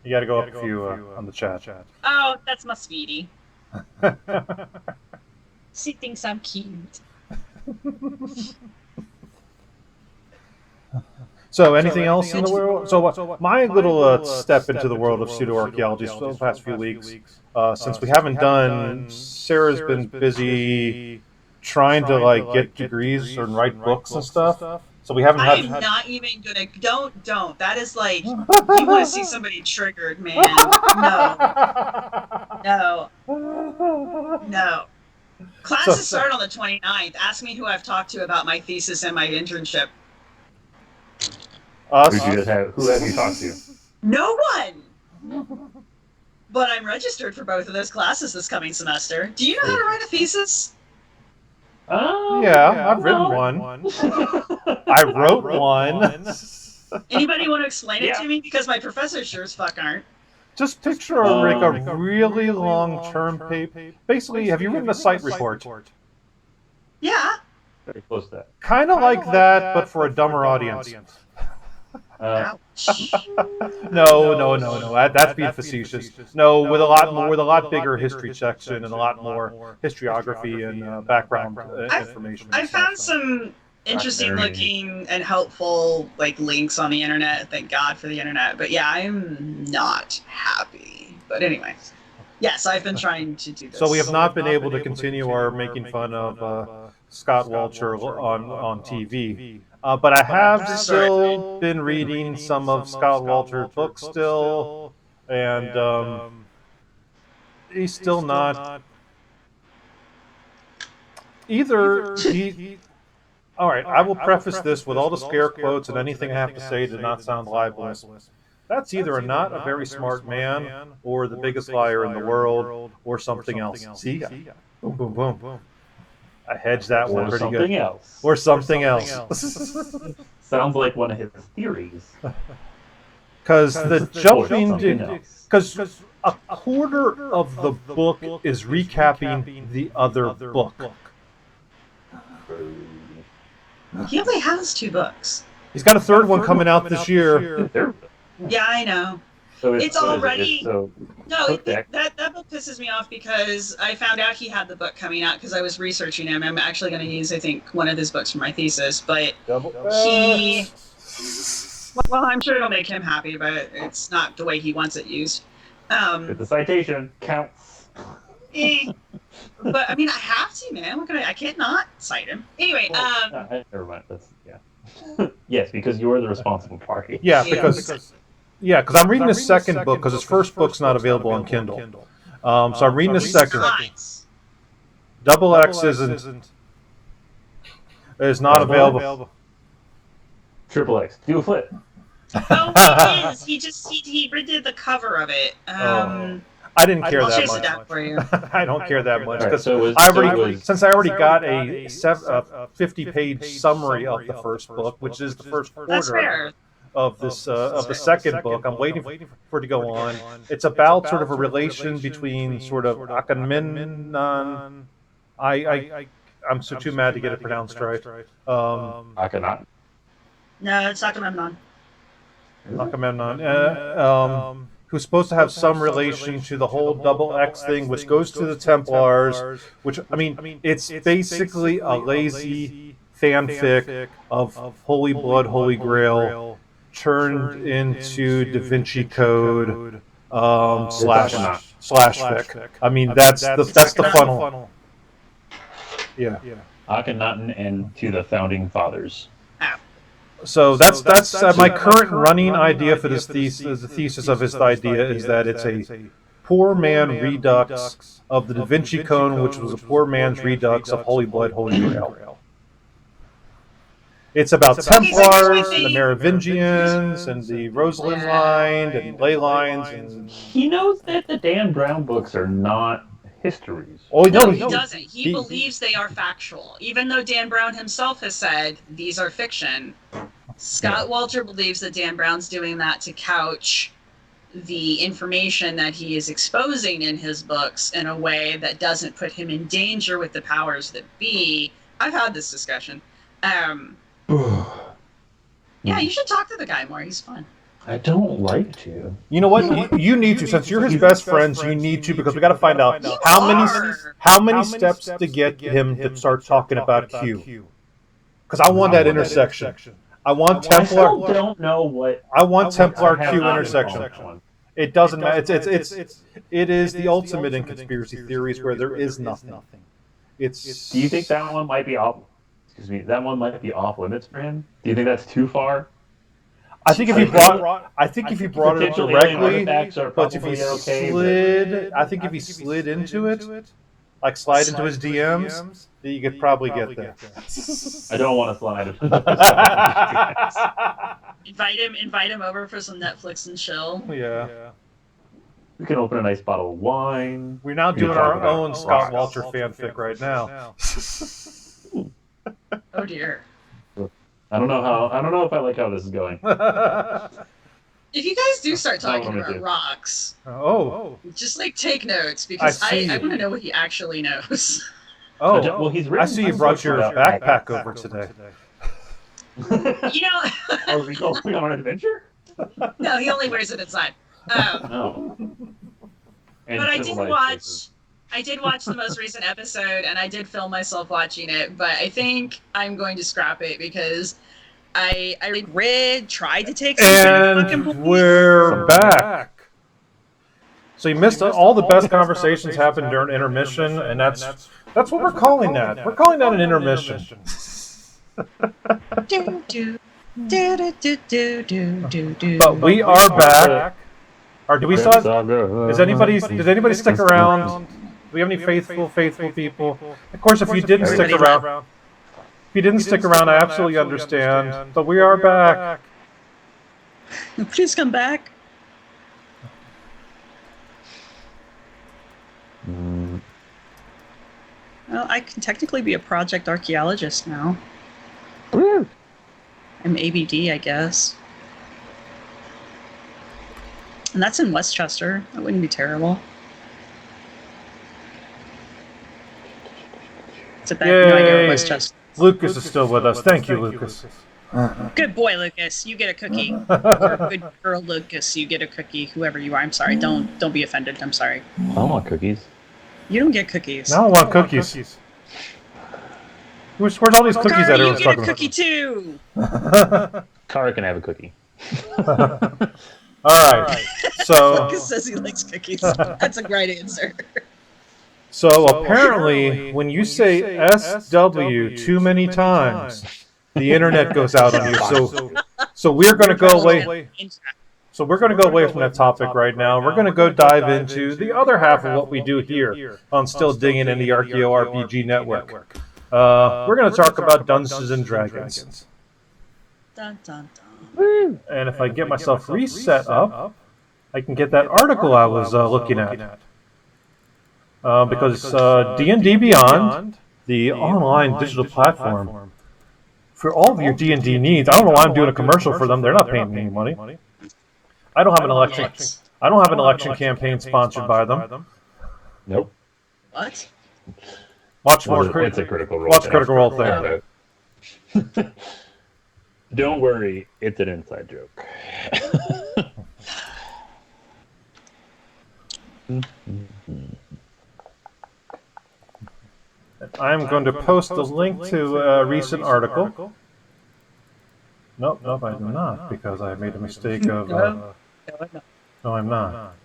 You got to go up a few on the chat. Oh, that's my sweetie. She thinks I'm cute. So, anything else in the world? So, my little step into the world of pseudoarchaeology for the past few weeks, since we haven't done, Sarah's been busy trying to like get degrees and write books and stuff. So we haven't I had. am not even gonna. Don't. That is like you want to see somebody triggered, man. No, no. Classes start on the 29th. Ask me who I've talked to about my thesis and my internship. Us. Who have you talked to? No one. But I'm registered for both of those classes this coming semester. Do you know how to write a thesis? Yeah, I've written one. I wrote one. Anybody want to explain it to me? Because my professors sure as fuck aren't. Just picture like a really long-term paper. Basically, have you written a site report? Yeah. Very close to that. Kind of like that, but for a dumber audience. Ouch. No. That's being facetious. No, with a lot bigger history section and a lot more historiography and background information. I found some interesting looking and helpful like links on the internet. Thank God for the internet. But yeah, I'm not happy. But anyway, yes, I've been trying to do this. So we have not been able to continue our making fun of Scott Walcher on TV. But I have still been reading some of Scott Walter's books still, and he's still not either. All right, I will preface this with all the scare quotes and anything I have to say to not sound libelous. That's either not a very smart man, or the biggest liar in the world, or something else. See, boom, boom, boom. I hedged that one pretty good. Or something else. Sounds like one of his theories. Because the jumping, because a quarter of the book is recapping the other book. He only has 2 books. He's got a third one coming out this year. Yeah, I know. So it's already that book pisses me off because I found out he had the book coming out because I was researching him. I'm actually going to use, I think, one of his books for my thesis, but well, I'm sure it'll make him happy, but it's not the way he wants it used. The citation counts. But I mean, I have to, man. I can't not cite him. Anyway, never mind. Yes, because you're the responsible party. Yeah, because I'm reading his second book because his first book's not available on Kindle. So I'm reading his second. Double X is not available. Triple X, do a flip. Oh, he is. He redid the cover of it. I didn't care I'll that chase much. it down for you. I don't care that much because Right, since I already got a 50-page summary of the first book, which is the first quarter of this of the second book. I'm waiting for it to go on. It's about sort of a relation between sort of Agamemnon. I'm so too mad to get it pronounced right. Akhenaten. No, it's Agamemnon. Agamemnon. Who's supposed to have some relation to the whole double X thing, which goes to the Templars, which, I mean, it's basically a lazy fanfic of Holy Blood, Holy Grail turned into Da Vinci Code slash fic. I mean, that's the funnel. Yeah. Akhenaten and to the founding fathers. So that's my current running idea for this thesis. The thesis of his idea is that it's a poor man redux of the Da Vinci Code, which was a poor man's redux of Holy Blood, Holy Grail. It's about Templars and the Merovingians and the Rosalind line and ley lines. And He knows that the Dan Brown books are not histories. oh, No, he doesn't. He believes they are factual, even though Dan Brown himself has said these are fiction. Scott Walter believes that Dan Brown's doing that to couch the information that he is exposing in his books in a way that doesn't put him in danger with the powers that be. I've had this discussion. Yeah, you should talk to the guy more. He's fun. I don't like to. You know what? You need to, since you're his best friends. You need to, because we got to find out how many steps to get him to start talking about Q. Because I want that intersection. I want Templar. I still don't know what. I want Templar Q intersection. It doesn't matter. It is the ultimate in conspiracy theories where there is nothing. It's. Do you think that one might be off? Excuse me. That one might be off limits for him. Do you think that's too far? I think if he brought it directly, but if he slid, I think if he slid into it, like slide into his DMs, you could probably get there. I don't want to slide. Invite him over for some Netflix and chill. Yeah. We can open a nice bottle of wine. We're now doing our own Scott Walter fanfic right now. Oh dear. I don't know if I like how this is going. If you guys do start talking about rocks, just like take notes, because I want to know what he actually knows. Oh, well, I see you brought your backpack over today. You know, are we going on an adventure? No, he only wears it inside. But I did watch the most recent episode, and I did film myself watching it, but I think I'm going to scrap it because I tried to take some fucking points. We're back. So you missed all the best conversations happened during intermission, and that's what we're calling that. We're calling that an intermission. But we are back. Or do we still did anybody stick around? Do we have any faithful people? Of course, if you didn't stick around, I absolutely understand. But we are back. Please come back. Well, I can technically be a project archaeologist now. Woo! I'm ABD, I guess. And that's in Westchester. That wouldn't be terrible. It's a bad no idea where Westchester. Lucas is still with us. Thank you, Lucas. Good boy, Lucas. You get a cookie. Or good girl, Lucas. You get a cookie. Whoever you are. I'm sorry. Don't be offended. I'm sorry. I don't want cookies. You don't get cookies. I don't want cookies. Where's all these cookies that everyone's talking about? You get a cookie too. Kara can have a cookie. All right. So Lucas says he likes cookies. That's a great answer. So apparently, when you say SW too many times, the internet goes out on you. So we're going to go away. So we're going to go away from that topic right now. We're going to go dive into the other half of what we do here on Still Digging in the Archaeo RPG Network. We're going to talk about Dungeons and Dragons. Dun, dun, dun. And if I get myself reset up, I can get that article I was looking at. Because D&D Beyond, the online digital platform, for all of your D&D needs, I don't know why I'm doing a commercial for them. They're not paying me any money. I don't have an election campaign sponsored by them. Nope. What? It's a Critical Role. Watch Critical Role thing. Don't worry, it's an inside joke. I'm going to post the link to a recent article. Nope, I'm not, because I made a mistake of... No, no, I'm not.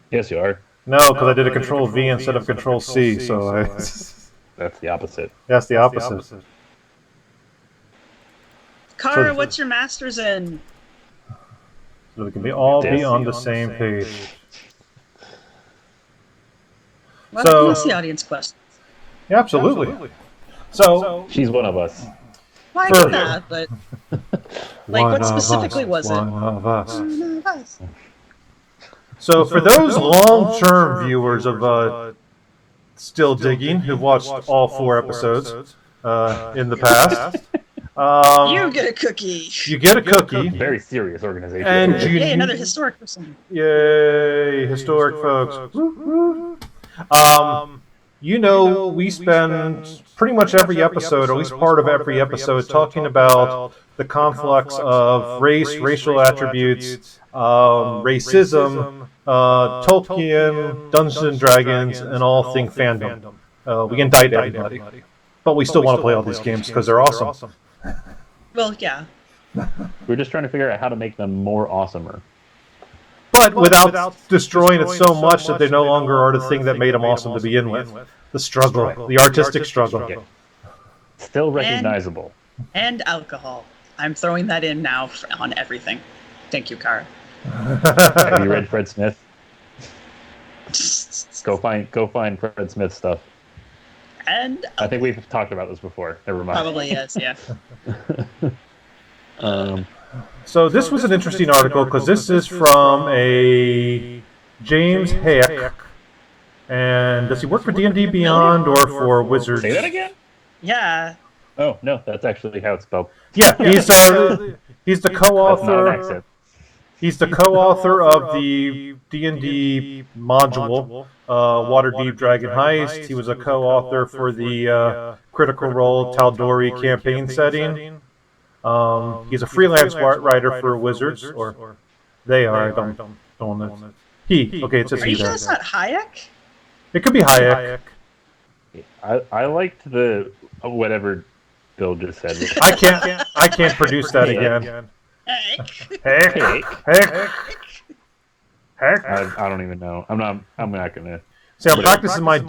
Yes, you are. No, because I did a Control V instead of Control C, so I... That's the opposite. That's the opposite. Kara, what's your master's in? So we can be on the same page. Why don't you ask the audience questions? Yeah, absolutely. So She's one of us. Well, I get that, but like, what specifically was it? One of us. So for those long-term viewers of Still Digging, who've watched all 4 episodes in the past, you get a cookie. You get a cookie. Very serious organization. And Yay, another historic person. Yay, historic folks. We spend pretty much every episode, or at least part of every episode, talking about the conflicts of race, racial attributes, racism, Tolkien, Dungeons and Dragons, and all thing fandom. We indict everybody. But we still want to play all these games because they're awesome. Well, yeah. We're just trying to figure out how to make them more awesomer. But without destroying it so much that they no longer are the thing that made them awesome to begin with. The struggle, the artistic struggle. Yeah. Still recognizable. And alcohol. I'm throwing that in now on everything. Thank you, Kara. Have you read Fred Smith? Go find Fred Smith stuff. And I think we've talked about this before. Never mind. Probably yes, yeah. So this was an interesting article because this is from a James Hayek. And does he work for D&D Beyond or for Wizards? Say that again? Yeah. Oh, no, that's actually how it's spelled. Yeah, he's the co-author. He's the co-author of the D&D module, Waterdeep Dragon Heist. He was a co-author for the Critical Role Tal'Dorei campaign setting. He's a freelance writer for Wizards, or they are. I don't know. Okay, it says Are he you sure there. it's not Hayek? It could be Hayek. I liked the whatever Bill just said. I can't produce that again. Heck. I don't even know. I'm not gonna. See, I'm practicing my new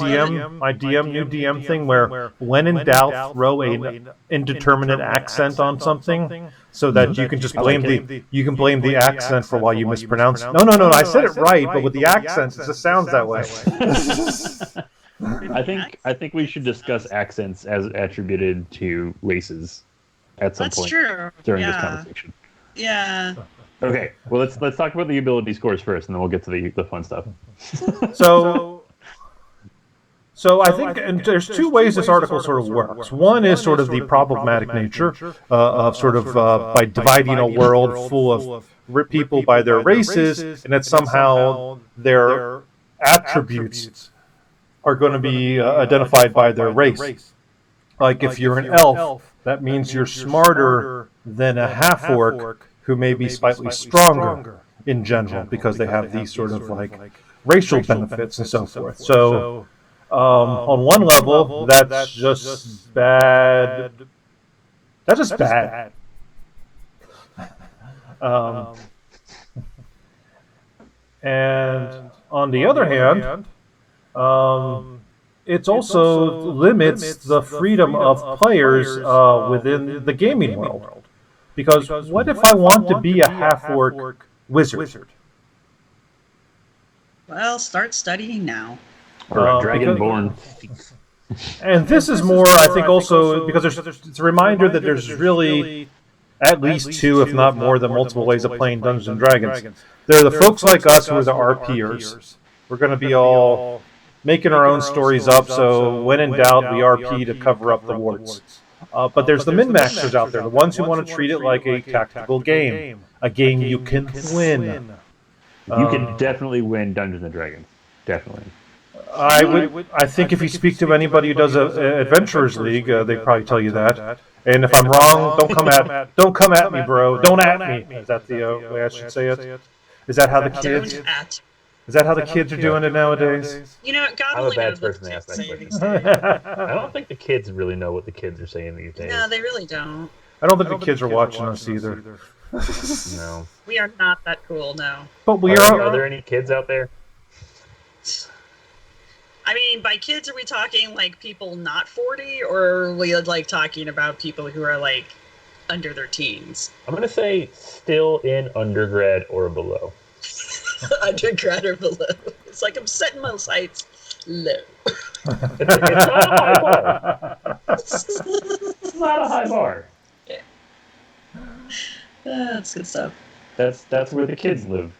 DM thing where when in doubt, throw an indeterminate accent on something so that you can just blame the accent for why you mispronounce it. No, I said it right, but with the accents, it just sounds that way. I think we should discuss accents as attributed to races at some point during this conversation. Yeah. Okay. Well, let's talk about the ability scores first, and then we'll get to the fun stuff. So I think and there's 2 ways this article sort of works. One is sort of the problematic nature of sort of by dividing a world full of people by their races, and that somehow their attributes are going to be identified by their race. Like if you're an elf, that means you're smarter than a half-orc who may be slightly stronger in general because they have these sort of like racial benefits and so forth. So on one level, that's just bad. That's just bad. And on the other hand, it also limits the freedom of players within the gaming world. Because what if I want to be a half-orc wizard? Well, start studying now. Or a dragonborn. And this is more, I think, also because it's a reminder that there's really at least 2, if not more, than multiple ways of playing Dungeons and Dragons. There are the folks like us who are the RPers. We're going to be all making our own stories up, so when in doubt, we RP to cover up the warts. But there's the min-maxers out there, the ones who want to treat it like a tactical game, a game you can win. You can definitely win Dungeons and Dragons. Definitely. I think if you speak to anybody who does a Adventurers League, they probably tell you that. And if I'm wrong, don't come at me, bro. Don't at me. Is that the way I should say it? Is that how the kids? Is that how the kids are doing it nowadays? You know, God I'm a only bad knows what person the to ask kids that say question. these days. I don't think the kids really know what the kids are saying these days. No, they really don't. I don't think the kids are watching us either. No. We are not that cool, no. But we Are there any kids out there? I mean, by kids, are we talking like people not 40, or are we like talking about people who are like under their teens? I'm going to say still in undergrad or below. Undergrad or below. It's like I'm setting my sights low. It's not a high bar. It's not a high bar. Yeah. That's good stuff. That's where the kids live.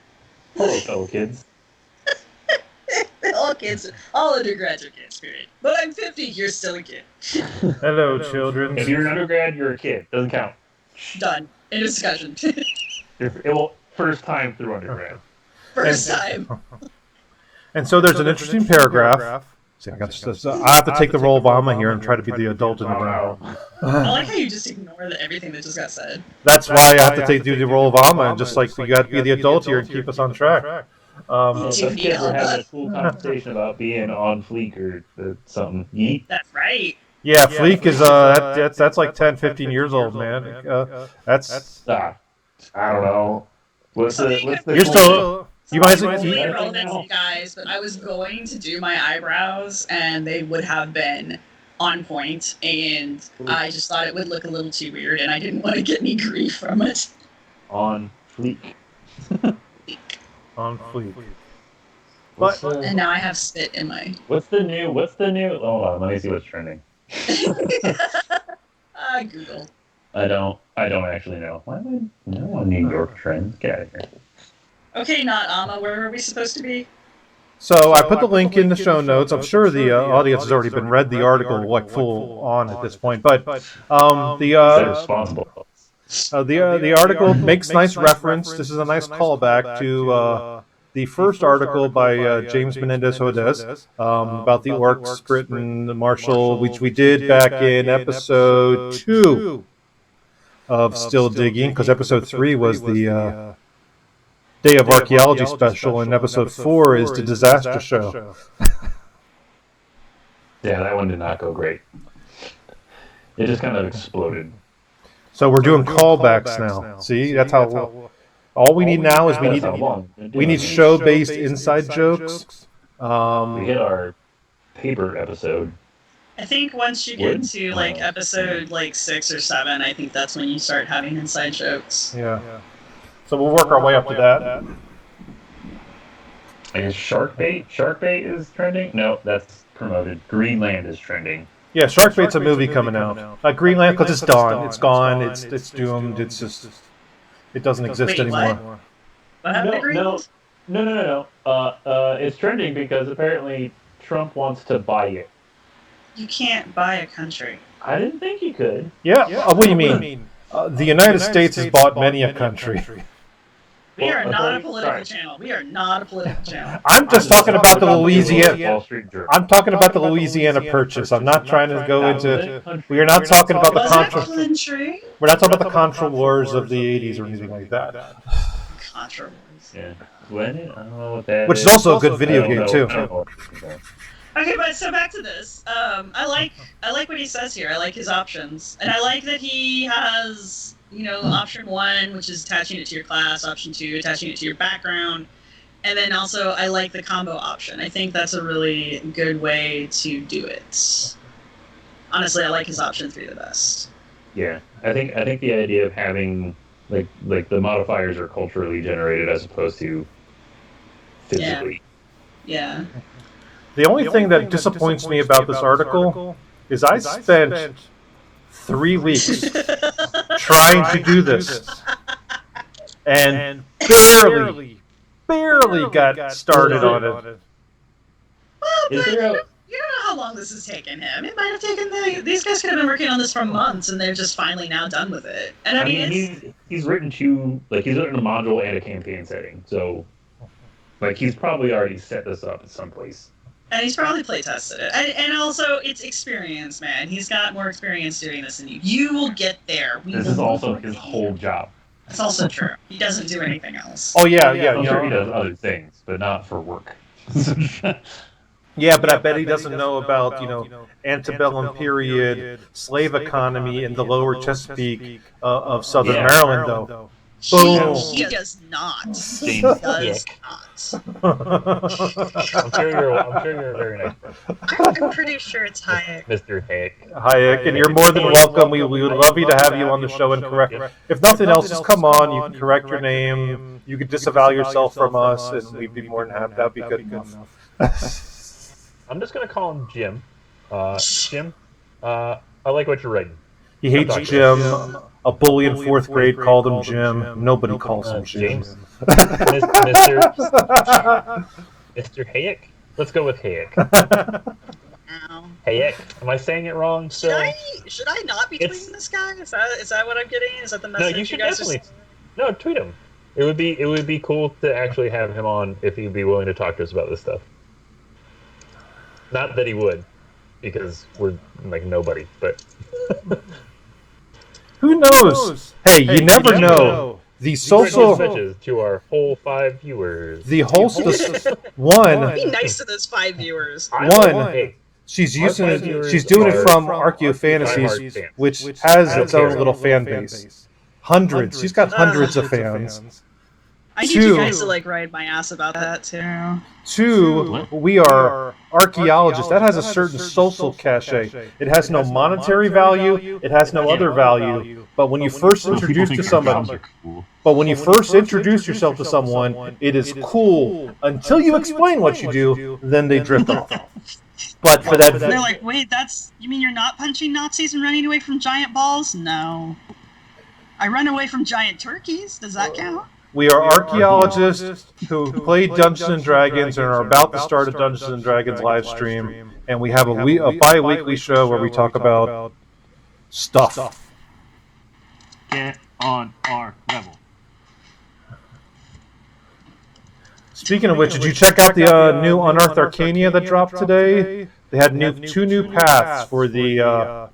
Hello, fellow kids. All kids, all undergrads are kids, period. But I'm 50, you're still a kid. Hello, children. If you're an undergrad, you're a kid. Doesn't count. Done. In discussion. First time through undergrad. First time. And so there's an interesting paragraph. See, I have to take the role of Alma here and try to be the adult in the room. I like how you just ignore everything that just got said. That's why I have to do the role of Alma, and just like you got to be the adult here and keep us on track. Those kids were having a cool conversation about being on fleek or something. Yeet. That's right. Yeah, fleek is that's like 10, 15 years old, man. That's I don't know. What's the you're still. You might It's really irrelevant to you guys, but I was going to do my eyebrows, and they would have been on point, and I just thought it would look a little too weird, and I didn't want to get any grief from it. On fleek. on fleek. And now I have spit in my. What's the new? Hold on, let me see what's trending. Google. I don't actually know. Why would no one New York trends? Get out of here. Okay, not Alma. Where are we supposed to be? So I put the link in the show notes. I'm sure the audience has already been read the article like full on at this point, but responsible. the article makes nice reference. This is a nice callback to the first article by James Menendez Hodez about the orcs, Britain, Marshall, which we did back in episode 2 of Still Digging, because episode 3 was the Day of Archaeology special, and episode 4 is the disaster show. Yeah, that one did not go great. It just kind of exploded. So we're doing callbacks now. See, that's how. All we need now is we need show-based inside jokes. We hit our paper episode. I think once you get to like episode like 6 or 7, I think that's when you start having inside jokes. Yeah. So we'll work our way up to that. I guess shark bait is trending. No, that's promoted. Greenland is trending. Yeah, shark bait's a movie coming out. Greenland, because it's done. It's gone. It's doomed. It's just it doesn't exist anymore. What happened to Greenland? No. It's trending because apparently Trump wants to buy it. You can't buy a country. I didn't think you could. Yeah. What do you mean? The United States has bought many a country. We are not a political channel. We are not a political channel. I'm just talking about the Louisiana. I'm talking about the Louisiana Purchase. I'm not trying to go into. We are not talking about the Contra. We're not talking about the Contra Wars of the '80s or anything like that. Contra Wars. Yeah. When? I don't know what that Which is also a good video game too. Okay, but so back to this. I like what he says here. I like his options, and I like that he has, option 1, which is attaching it to your class. Option 2, attaching it to your background, and then also I like the combo option. I think that's a really good way to do it. Honestly, I like his option 3 the best. Yeah, I think the idea of having like the modifiers are culturally generated as opposed to physically. Yeah. The only thing that disappoints me about this article is I spent 3 weeks trying to do this and barely got started on it. Well, but you don't know how long this has taken him. It might have taken these guys could have been working on this for months, and they're just finally now done with it. And I mean he's written a module and a campaign setting, so he's probably already set this up at some place. And he's probably play tested it. And also, it's experience, man. He's got more experience doing this than you. You will get there. This is also his whole job. That's also true. He doesn't do anything else. Oh yeah. I'm sure he does other things, but not for work. Yeah, but I bet he doesn't know about, antebellum period, slave economy in the lower Chesapeake of Southern Maryland, though. Boom. He does not. James He does Hayek. not. I'm sure you're a very nice person, I'm pretty sure it's Hayek. Mr. Hayek. Hayek, and you're more than welcome. We would love you to have you on the show and correct. If nothing else, just come on. You can correct your name. You could disavow yourself from us, and we'd be more than happy. That'd be good enough. I'm just gonna call him Jim. Jim, I like what you're writing. He hates Jim. A bully in 4th grade called him Jim. Nobody calls him Jim. James. Mr. Hayek? Let's go with Hayek. Hayek. Am I saying it wrong still? Should I not be tweeting this guy? Is that what I'm getting? Is that the message? No, you should definitely. No, tweet him. It would be cool to actually have him on if he'd be willing to talk to us about this stuff. Not that he would, because we're like nobody, but who knows? Hey, you never know. The social messages to our whole 5 viewers. The hostess one. Be nice to those 5 viewers. One. She's using it. She's doing it from Archaeofantasies, which has its own little fan base. Hundreds. She's got hundreds of fans. I need you guys to ride my ass about that too. 2, we are archaeologists. That has a certain social cachet. It has no monetary value. It has no other value. But when you first introduce to somebody, yourself to someone, it is cool until you explain what you do. Then they drift off. But for that, they're like, "Wait, you mean you're not punching Nazis and running away from giant balls?" No, I run away from giant turkeys. Does that count? We are archaeologists who play Dungeons and Dragons and are about to start a Dungeons and Dragons live stream, and we have a bi-weekly show where we talk about stuff. Get on our level. Speaking of which, did you check out the new Unearthed Arcania that dropped today? They had 2 new paths for the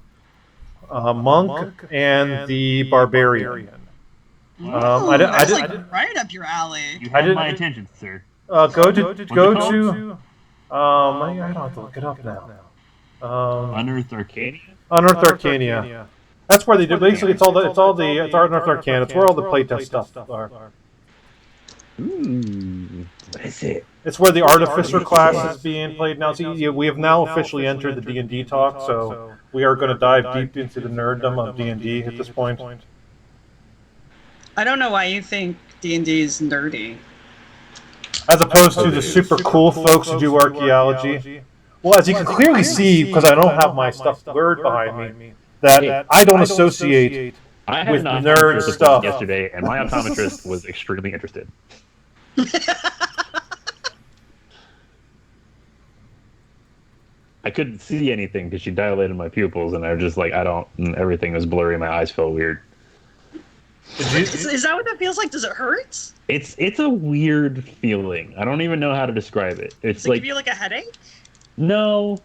monk and the barbarian. That's right up your alley. You had my attention, sir. I don't have to look it up now. Unearthed Arcania. Unearthed Arcania. That's where they do. Basically, it's Unearthed Arcania. It's where all the playtest stuff are. Ooh, what is it? It's where the Artificer class is being played now. See, we have now officially entered the D&D talk, so we are going to dive deep into the nerddom of D&D at this point. I don't know why you think D&D is nerdy. As opposed to the super cool folks who do archaeology. Well, as you can clearly see, because I don't have my stuff blurred behind me, that I don't associate with nerd stuff. Yesterday, and my optometrist was extremely interested. I couldn't see anything because she dilated my pupils, and I was just like, everything was blurry. My eyes felt weird. Is that what that feels like? Does it hurt? It's a weird feeling. I don't even know how to describe it. Does it give you like a headache? No.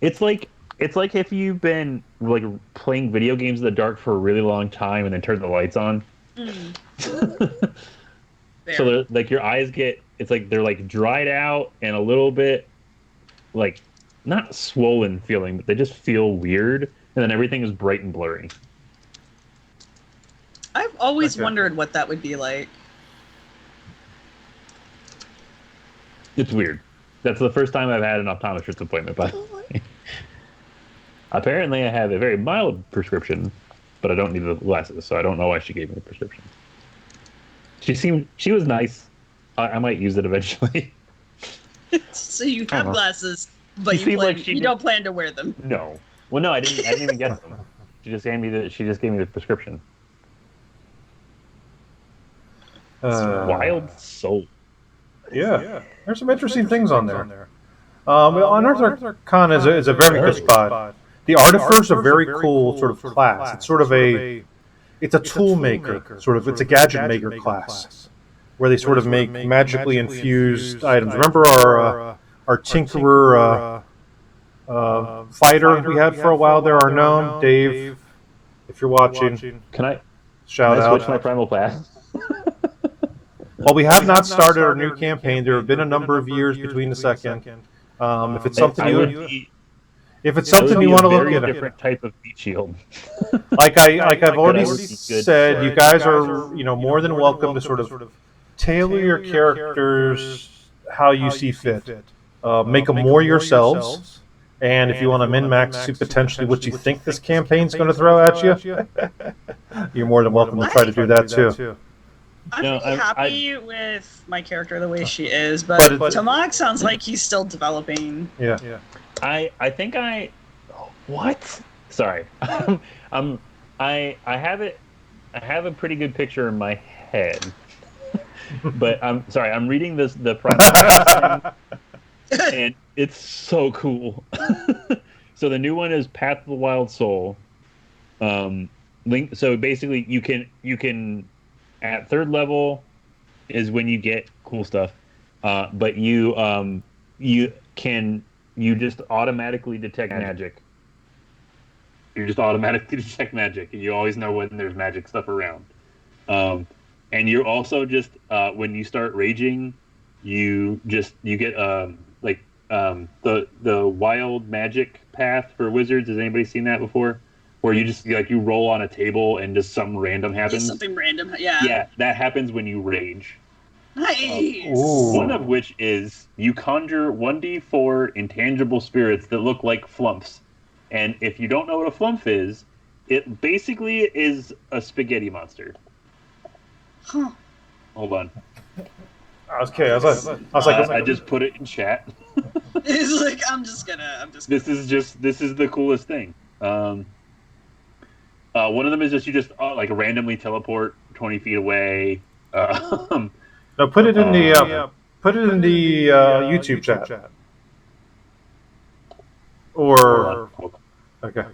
It's like if you've been like playing video games in the dark for a really long time and then turn the lights on. So like your eyes they're like dried out and a little bit like not swollen feeling, but they just feel weird, and then everything is bright and blurry. I've always wondered what that would be like. It's weird. That's the first time I've had an optometrist appointment, by the way. Apparently I have a very mild prescription, but I don't need the glasses, so I don't know why she gave me the prescription. She was nice. I might use it eventually. So you have glasses, but you don't plan to wear them. No. Well, no, I didn't even get them. She just gave me the prescription. Wild soul. Yeah, there's some interesting things on there. Unearthed Arcana is a very good spot. The Artificer's a very cool sort of class. It's sort of it's a tool maker, it's a gadget maker class, where they sort of make magically infused items. Remember our Tinkerer fighter we had for a while there, our gnome, Dave, if you're watching. Can Shout I out. switched my primal path. While we have not started our new campaign, there have been a number of years between the second. If it's something if it's something you want to look at, different type of meat shield. like I've already would be good. said, you guys are more than welcome to sort of tailor your characters how you see fit. Make them more yourselves. And if you want to min-max to potentially what you think this campaign's going to throw at you, you're more than welcome to try to do that too. I'm No, pretty happy with my character the way she is, but Tamak sounds like he's still developing. Yeah. I think I what? Sorry. I have it. I have a pretty good picture in my head, but I'm sorry. I'm reading the primal and it's so cool. So the new one is Path of the Wild Soul. So basically, you can at 3rd level is when you get cool stuff, but you just automatically detect magic. You just automatically detect magic, and you always know when there's magic stuff around. And you're also just when you start raging, you get the wild magic path for wizards. Has anybody seen that before? Where you just you roll on a table and just something random happens. Something random, yeah. Yeah, that happens when you rage. Nice. One of which is you conjure 1d4 intangible spirits that look like flumps. And if you don't know what a flump is, it basically is a spaghetti monster. Huh. Hold on. Okay, I was like, I just put it in chat. It's like I'm just gonna. This is the coolest thing. One of them is just you just randomly teleport 20 feet away. No, put it in the YouTube chat. Or okay,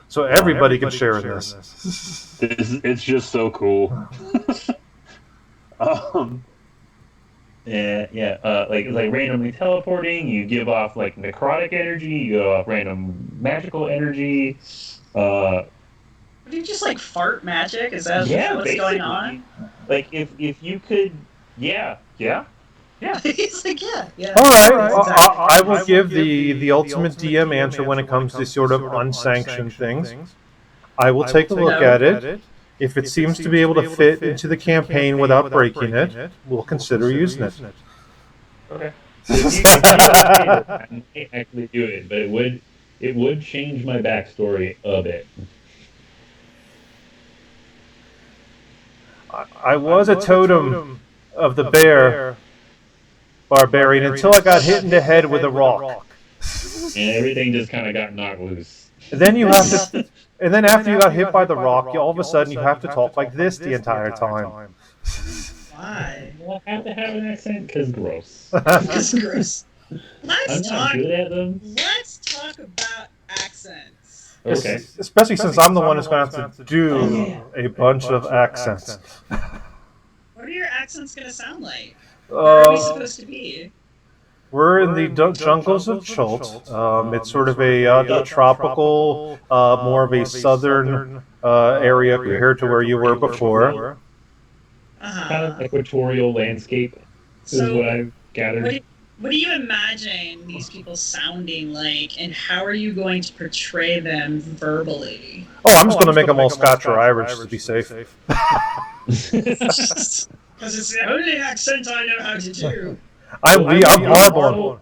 so everybody can share in this. It's just so cool. Like randomly teleporting, you give off necrotic energy, you give off random magical energy. Do you just fart magic? Is that what's going on? If you could, yeah. He's like, yeah. All right, Exactly. I will give the ultimate DM answer when it comes to sort of unsanctioned things. I will take a look at it. If it seems to be able to fit into the campaign without breaking it, we'll consider using it. Okay. I might actually do it, but it would change my backstory a bit. I was a totem of the bear barbarian until I got hit in the head with a rock. And everything just kind of got knocked loose. And then you have to, and then after you got hit by the rock, all of a sudden you have to talk like this the entire time. Why? Well, I have to have an accent because gross. That's gross. I'm Let's not good at them. talk about accents. Okay. Especially since I'm the one who's going to have to do a bunch of accents. What are your accents going to sound like? Where are we supposed to be? We're in the jungles of Chult. It's sort of a tropical, more of a southern area compared to where you were before. Kind of equatorial landscape is what I've gathered. What do you imagine these people sounding like, and how are you going to portray them verbally? Oh, I'm just going to make them all Scotch or Irish to be safe. Because it's the only accent I know how to do. I'm horrible.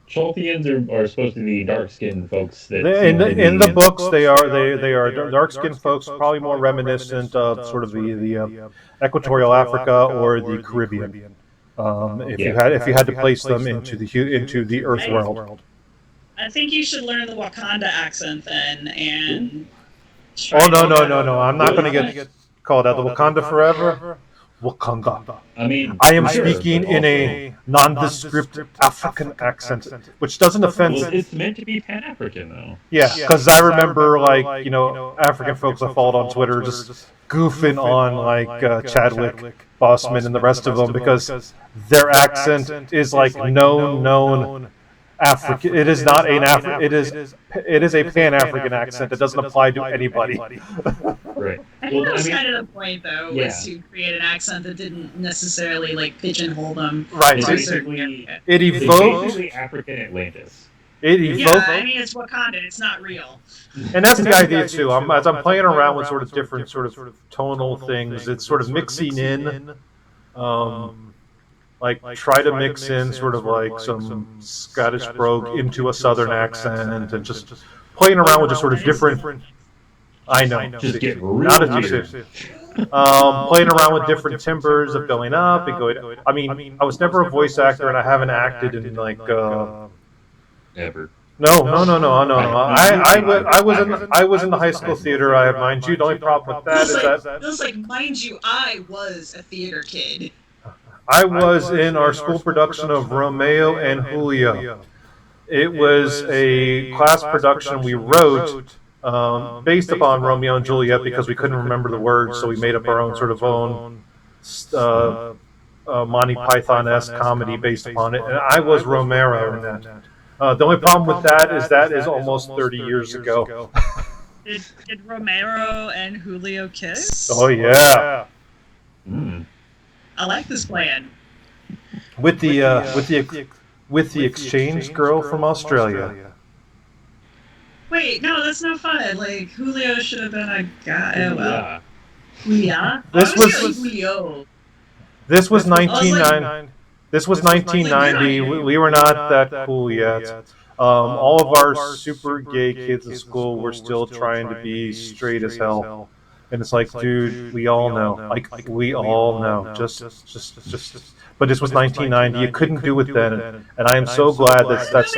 Chultians are supposed to be dark-skinned folks. That in the books, they are dark-skinned folks, probably more reminiscent of sort of the Equatorial Africa or the Caribbean. If you had to place them into the Earth world. I think you should learn the Wakanda accent then, and. Oh no! I'm not going to get called out. The Wakanda forever. Wakanda. I am speaking in a nondescript African accent, which doesn't offend. Well, it's meant to be Pan-African, though. Yeah, because I remember, African folks I followed on Twitter just goofing on, Chadwick Boseman and the rest of them because their accent is known African. It is not an African. It is a Pan-African accent. It doesn't apply to anybody. Right. I think that was kind of the point, though, yeah. was to create an accent that didn't necessarily like pigeonhole them. Right. It's to a It, certain basically, area. it it's evoked. basically African Atlantis. It Yeah, evoked. I mean, it's Wakanda. It's not real. And that's the idea too. As I'm playing around with sort of different sort of tonal things, it's sort of mixing in, like try to mix in sort of like some Scottish brogue into a Southern accent, and just playing around with just sort of different. I know. Just get not real as weird. playing around with different timbres of going up and going. I mean, I was never a voice actor, and I haven't acted in like. Ever. No. I was in the high school theater. I mind you. The only problem with that is that It was like, mind you, I was a theater kid. I was in our school production of Romeo and Julio. It was a class production we wrote based upon Romeo and Juliet because we couldn't remember the words, so we made up our own sort of Monty Python-esque comedy based upon it. And I was Romero in that. The only problem with that is almost 30 years ago. Did Romero and Julio kiss? Oh yeah. I like this plan. With the exchange girl from Australia. Wait, no, that's no fun. Like, Julio should have been a guy. Oh, well. Yeah. Julio? This was Julio. This was 1990. This was 1990. We were not that cool yet. All of our super gay kids in school were still trying to be straight as hell. And it's like, dude, we all know. Like, we all know. Just. But this was 1990. You couldn't do it then. And I am so glad that's.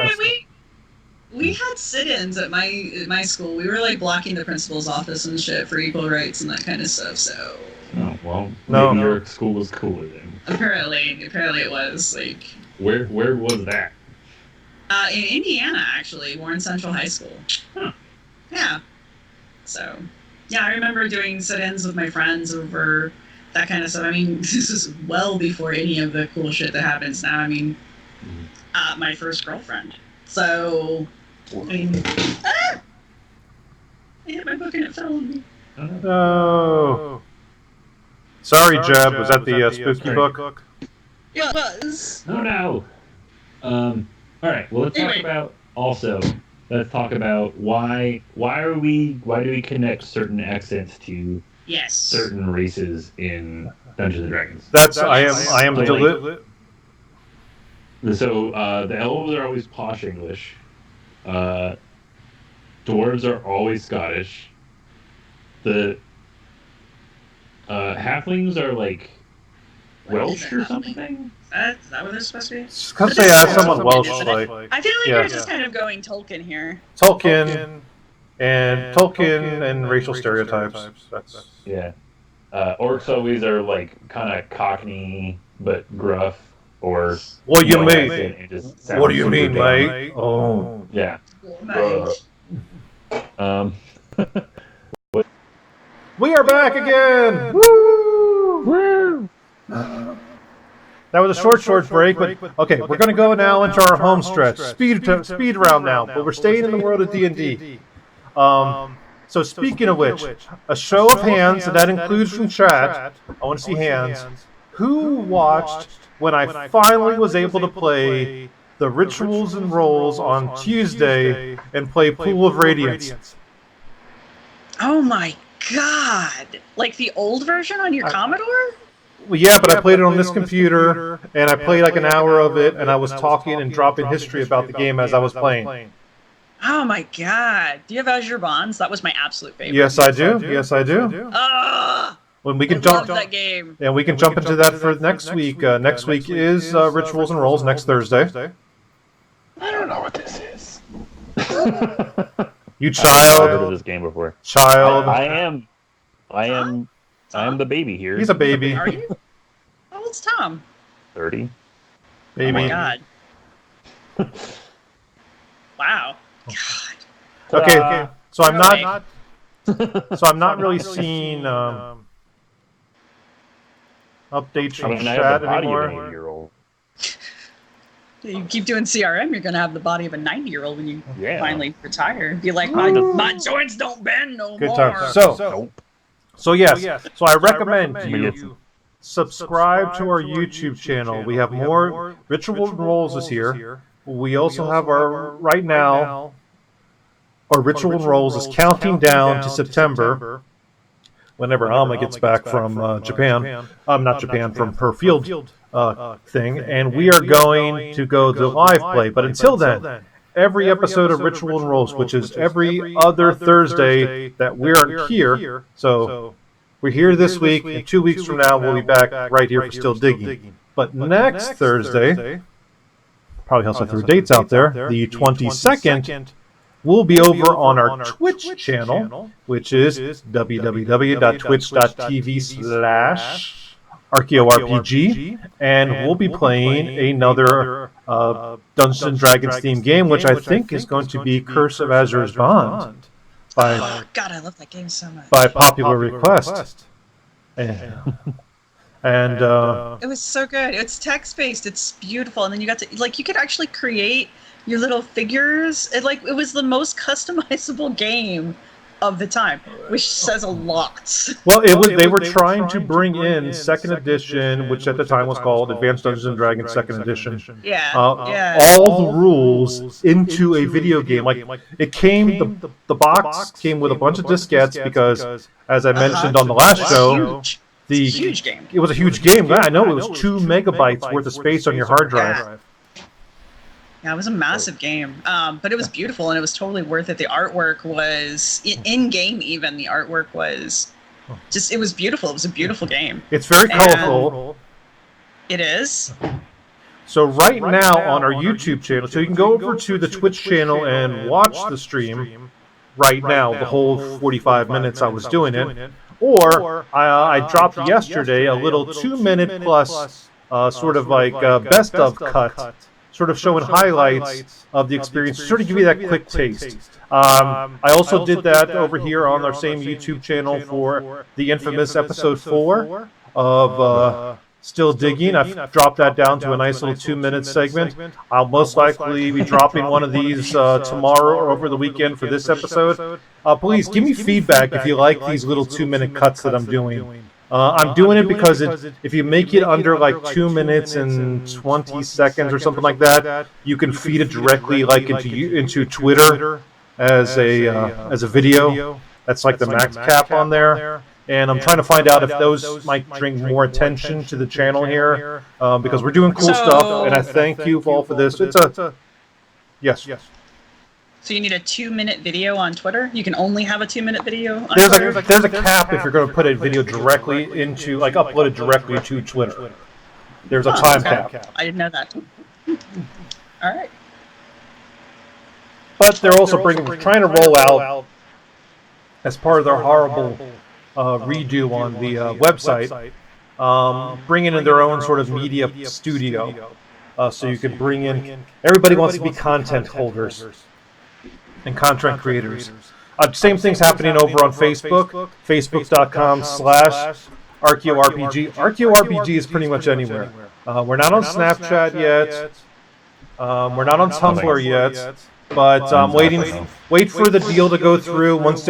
We had sit-ins at my school. We were like blocking the principal's office and shit for equal rights and that kind of stuff. So. Oh well. No. Maybe your school was cooler then. Apparently it was like. Where was that? In Indiana, actually, Warren Central High School. Huh. Yeah. So, yeah, I remember doing sit-ins with my friends over that kind of stuff. I mean, this is well before any of the cool shit that happens now. I mean, my first girlfriend. So, I mean, I hit my book and it fell on me. Oh. Sorry, Jeb. Was that the spooky book? Yeah, it was. Oh no. All right. Well, let's talk about also. Let's talk about why do we connect certain accents to certain races in Dungeons and Dragons? I am So the elves are always posh English. Dwarves are always Scottish. The halflings are like Welsh or something. Is that what they're supposed to be? Because they have someone Welsh like. I feel like you're just kind of going Tolkien here. Tolkien and racial stereotypes. That's yeah. Orcs always are like kind of Cockney but gruff or. What do you mean? What do you mean, dumb. mate? Oh, yeah. We are back again. Woo! That was a short break, but okay, we're going to go now into our home stretch, speed round now. But we're staying in the world of D&D. So speaking of which, a show of hands, and that includes from chat. I want to see hands. Who watched when I finally was able to play the Rituals and Rolls on Tuesday and play Pool of Radiance? Oh my god! Like the old version on your Commodore? Well, yeah, but I played it on this computer, and I played like an hour of it, and I was talking and dropping history about the game as I was playing. Oh my god! Do you have Azure Bonds? That was my absolute favorite. Yes, I do. Yes, I do. When we can love that game. Yeah, we can jump into that for next week. Next week is Rituals and Rolls next Thursday. I don't know what this is. You I've child. heard of this game before. Child. I am the baby here. He's a baby. Are you? How old's Tom? 30. Baby. Oh my god. Wow. God. Okay. So I'm not really seeing updates from I have chat the body anymore. of an 8-year-old. You keep doing CRM, you're gonna have the body of a 90-year-old when you Yeah. finally retire. Be like, my joints don't bend no Good more. time. So So yes, so I recommend We you get some- subscribe to our YouTube channel. We have more Ritual and Rolls is here. We also have right now, our Ritual and Rolls is counting down to September, whenever Alma gets back from Japan. Not Japan, from her field thing. And we are going to go to live play. But until then, every episode of Ritual and Rolls, which is every other Thursday that we aren't here, so we're here this week, and 2 weeks from now we'll be back right here for Still Digging. But next Thursday, probably else I threw dates out there, the 22nd, we'll be over on our Twitch channel, which is www.twitch.tv/archaeorpg, and we'll be playing another Dungeons and Dragons themed game, which I think is going to be Curse of Azur's Bond Oh, God, I love that game so much. by popular request. And It was so good. It's text-based. It's beautiful. And then you got to, like, you could actually create your little figures. It was the most customizable game of the time, which says a lot. well, they were trying to bring in second edition, which at the time was called Advanced Dungeons and Dragons Second Edition. Yeah, All the rules into a video game. Like it came, the box came with a bunch of diskettes because, as I mentioned on the last show, It's a huge game. It was a huge game. I know it was 2 megabytes worth of space on your hard drive. Yeah, it was a massive game, but it was beautiful and it was totally worth it. The artwork was in game. Even the artwork was just, it was beautiful. It was a beautiful game. It's very colorful. It is. So right now on our YouTube channel, so you can go over to the Twitch channel and watch the stream right now, the whole 45 minutes I was doing it. Or I dropped yesterday a little 2-minute plus sort of like best of cut, sort of showing highlights of the experience, sort of give you that quick taste. I also did that over here on our same YouTube channel for the infamous episode 4 of Still Digging. I've dropped that down to a nice little 2-minute segment. I'll most likely be dropping one of these tomorrow or over the weekend for this episode. Please give me feedback if you like these little 2-minute cuts that I'm doing. I'm doing it because if you make it under like 2 minutes and 20 seconds or something like that, you can feed it directly like into Twitter as a video. That's like the max cap on there. And I'm trying to find out if those might bring more attention to the channel here, because we're doing cool stuff, and I thank you all for this. It's yes. So you need a 2-minute video on Twitter? You can only have a 2-minute video on Twitter? There's a cap if you're going to put a video directly into, like, upload it directly to Twitter. There's a time cap. I didn't know that. All right. But they're also trying to roll out, as part of their horrible redo on the website, bringing in their own sort of media studio. So you can bring in, everybody wants to be content holders and content creators. Same thing's happening over on Facebook, facebook.com/archaeorpg. ArchaeoRPG is pretty much anywhere. We're not on Snapchat yet. We're not on Tumblr yet. But wait for the deal to go through once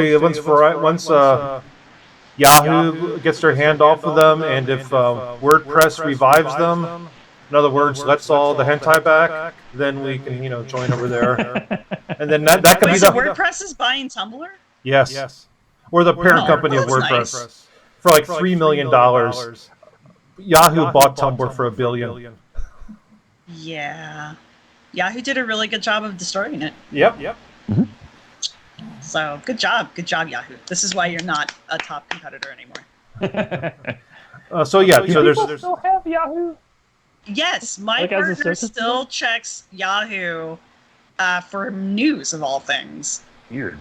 Yahoo gets their hand off of them, and if WordPress revives them, in other words, lets all the hentai back, then we can, join over there. And then that could be so WordPress is buying Tumblr? Yes. We're the parent company of WordPress. Nice. For like $3 million. Yahoo bought Tumblr for $1 billion. Yeah. Yahoo did a really good job of destroying it. Yep. Mm-hmm. So good job, Yahoo. This is why you're not a top competitor anymore. So there's still have Yahoo. Yes, my partner still checks Yahoo for news of all things. Weird.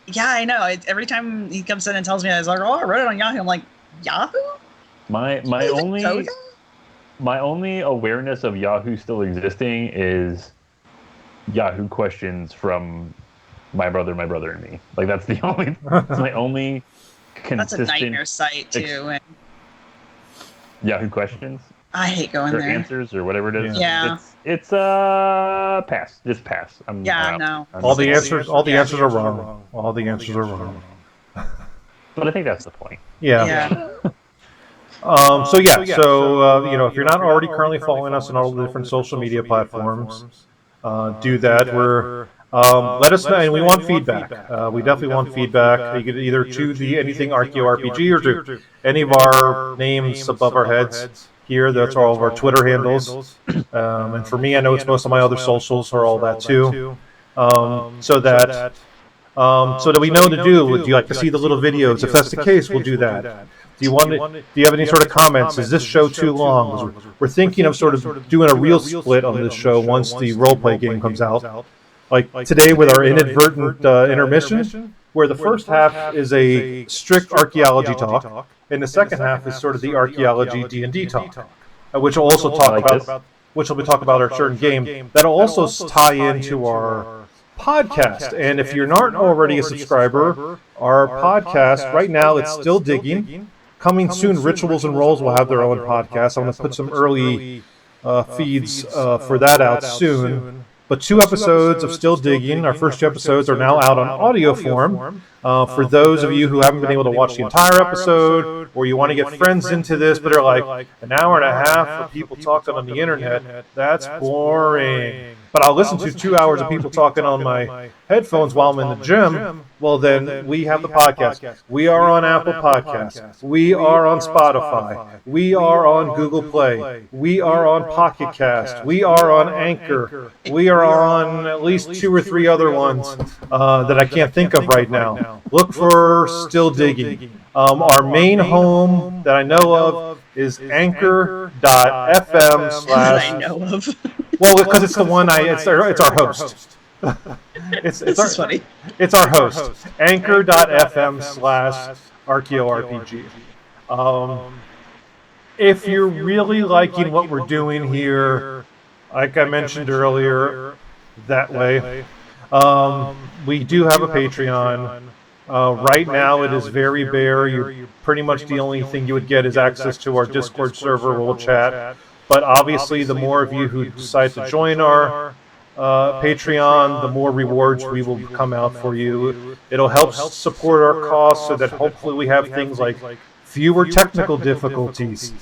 Yeah, I know. Every time he comes in and tells me, I was like, "Oh, I wrote it on Yahoo." I'm like, "Yahoo?" My only awareness of Yahoo still existing is Yahoo questions from my brother, and me. Like that's my only consistent. That's a nightmare site too. And Yahoo questions. I hate going there. Answers or whatever it is. Yeah. It's pass. Just pass. No. All the answers are wrong. All the answers are wrong. but I think that's the point. Yeah. So if you're not already currently following us on all the different social media platforms, do that. Let us know, and we want feedback. We definitely want feedback. You could either to the Anything archaeoRPG or to any of our names above our heads here. That's all of our Twitter handles. And for me, I know it's most of my other socials are all that too. So that we know what to do. Would you like to see the little videos? If that's the case, we'll do that. Do you have any sort of comments? Is this show too long? We're thinking of sort of doing a real split on this show once the roleplay game comes out. Like today with our inadvertent intermission, where the first half is a strict archaeology talk, and the second half is sort of the archaeology D&D talk, which will also talk about our certain game. That'll also tie into our podcast. And if you're not already a subscriber, our podcast right now it's still digging. Coming soon, Rituals and Rolls will have their own podcast. I'm going to put some early feeds for that out soon. But 2 episodes of Still Digging, our first 2 episodes, are now out on audio form. For those of you who haven't been able to watch the entire episode, or you want to get friends into this, but are like, an hour and a half of people talking on the internet, that's boring. But I'll listen to 2 hours of people talking on my headphones while I'm in the gym. Well, then we have the podcast. We are on Apple Podcasts. We are on Spotify. We are on Google Play. We are on Pocket Cast. We are on Anchor. We are on at least 2 or 3 other ones that I can't think of right now. Look for Still Digging. Our main home that I know of is anchor.fm slash... I know of. Well, because it's the one it's our host. It's funny. It's our host. Anchor.fm slash archaeoRPG. If you're really liking what we're doing here, like I mentioned earlier, that way, we do have a Patreon. Right now it is very bare. You're pretty much the only thing you would get is access to our Discord server where we'll chat. But obviously the more of you who decide to join our Patreon, the more rewards we will come out for you. It'll help support our costs so that hopefully we have things like fewer technical difficulties,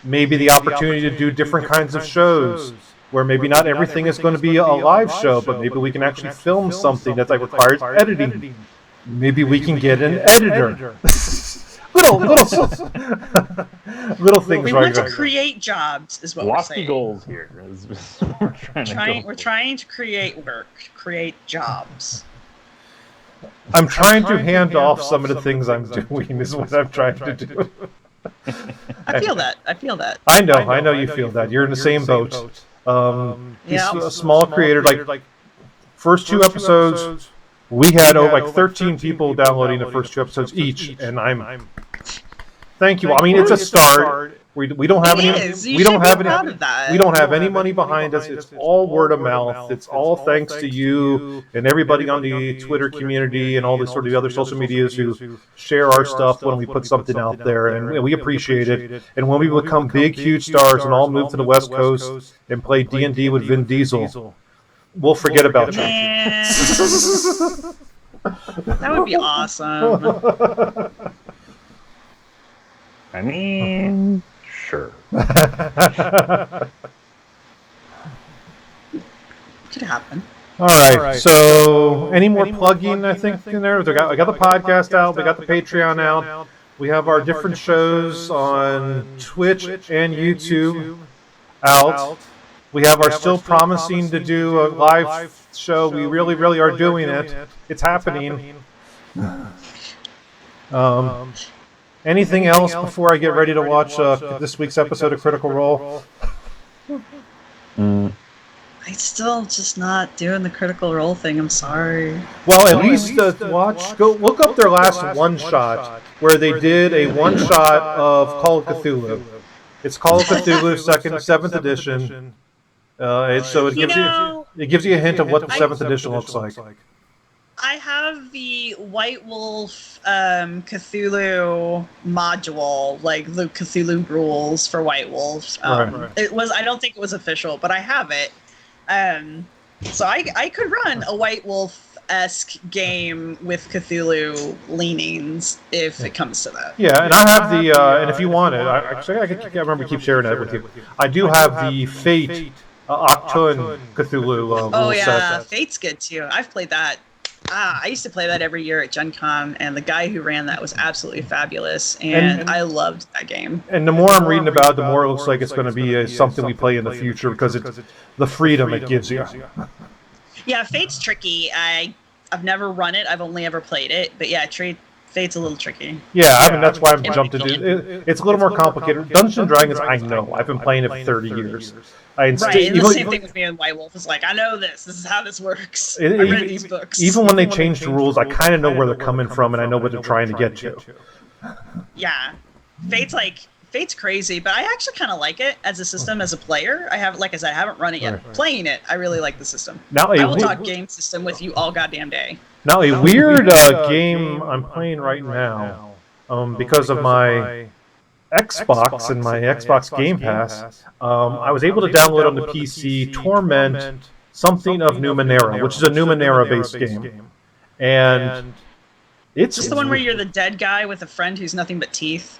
maybe the opportunity to do different kinds of shows, where maybe not everything is going to be a live show, but maybe we can actually film something that requires editing. Maybe we can get an editor. little things. We want to create jobs, is what Lofty we're saying. goals here. We're trying to create work, create jobs. I'm trying to hand off some of the things I'm doing. Is what I'm trying to do. I feel that. I know you feel that. You're in the same boat. He's a small creator. Like first 2 episodes, we had 13 people downloading the first 2 episodes each, and I'm. Thank you. I mean, it's a start. We don't have any. We don't have any. We don't have any money behind us. It's all word of mouth. It's all thanks to you and everybody on the Twitter community and all the sort of other social medias who share our stuff when we put something out there, and we appreciate it. And when we become big, huge stars and all move to the West Coast and play D&D with Vin Diesel, we'll forget about you. That would be awesome. I mean, sure. Could happen. All right. So, any more plugging? I think in there. I got the podcast out. We got the Patreon out. We have our different shows on Twitch and YouTube out. We have our still promising to do a live show. We really, really are doing it. It's happening. Anything else before I get ready to watch this week's episode of Critical Role? I'm still just not doing the Critical Role thing. I'm sorry. Well, at least go look up their last one-shot, where they did a one-shot of Call of Cthulhu. It's Call of Cthulhu 7th edition. So it gives you a hint of what the 7th edition looks like. I have the White Wolf Cthulhu module, like the Cthulhu rules for White Wolf. Right. I don't think it was official, but I have it. So I could run a White Wolf Werewolf-esque game with Cthulhu leanings, if it comes to that. Yeah, and I have the, and if you want it, I remember keep sharing that with you. I do have the Fate Octun Cthulhu Oh rule yeah, set. Fate's good too. I've played that. I used to play that every year at Gen Con, and the guy who ran that was absolutely fabulous, and I loved that game. And the more I'm reading about it, the more it looks like it's going to be something we play in the future because it's the freedom it gives you. Yeah, Fate's tricky. I've never run it. I've only ever played it. But yeah, Fate's a little tricky. Yeah, I mean, that's why I've jumped into it. It's a little more complicated. Dungeons and Dragons, I know. I've been playing it for 30 years. Right, and the same thing with me and White Wolf is like, I know this. This is how this works. I read these books. Even when they change the rules, I kind of know where they're coming from, and I know what they're trying to get to. Yeah. Fate's crazy, but I actually kind of like it as a system, as a player. I have, like I said, I haven't run it yet. Right. Playing it, I really like the system. Now, I will talk game system with you all goddamn day. Now, a weird game I'm playing right now, because of my Xbox and my Xbox Game Pass, I was able to download on the PC Torment something of Numenera, which is a Numenera-based game. And it's... Is this the one where you're the dead guy with a friend who's nothing but teeth?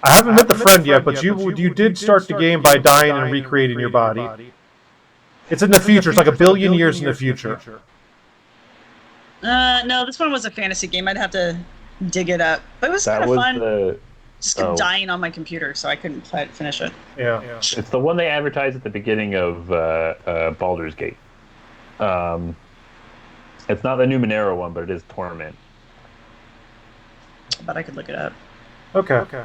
I haven't met the friend yet, but you did start the game by dying and recreating your body. It's in the future. It's like 1 billion years in the future. No, this one was a fantasy game. I'd have to dig it up. But it was kind of fun. Just kept dying on my computer, so I couldn't finish it. Yeah. It's the one they advertised at the beginning of Baldur's Gate. It's not the Numenera one, but it is Torment. But I could look it up. Okay.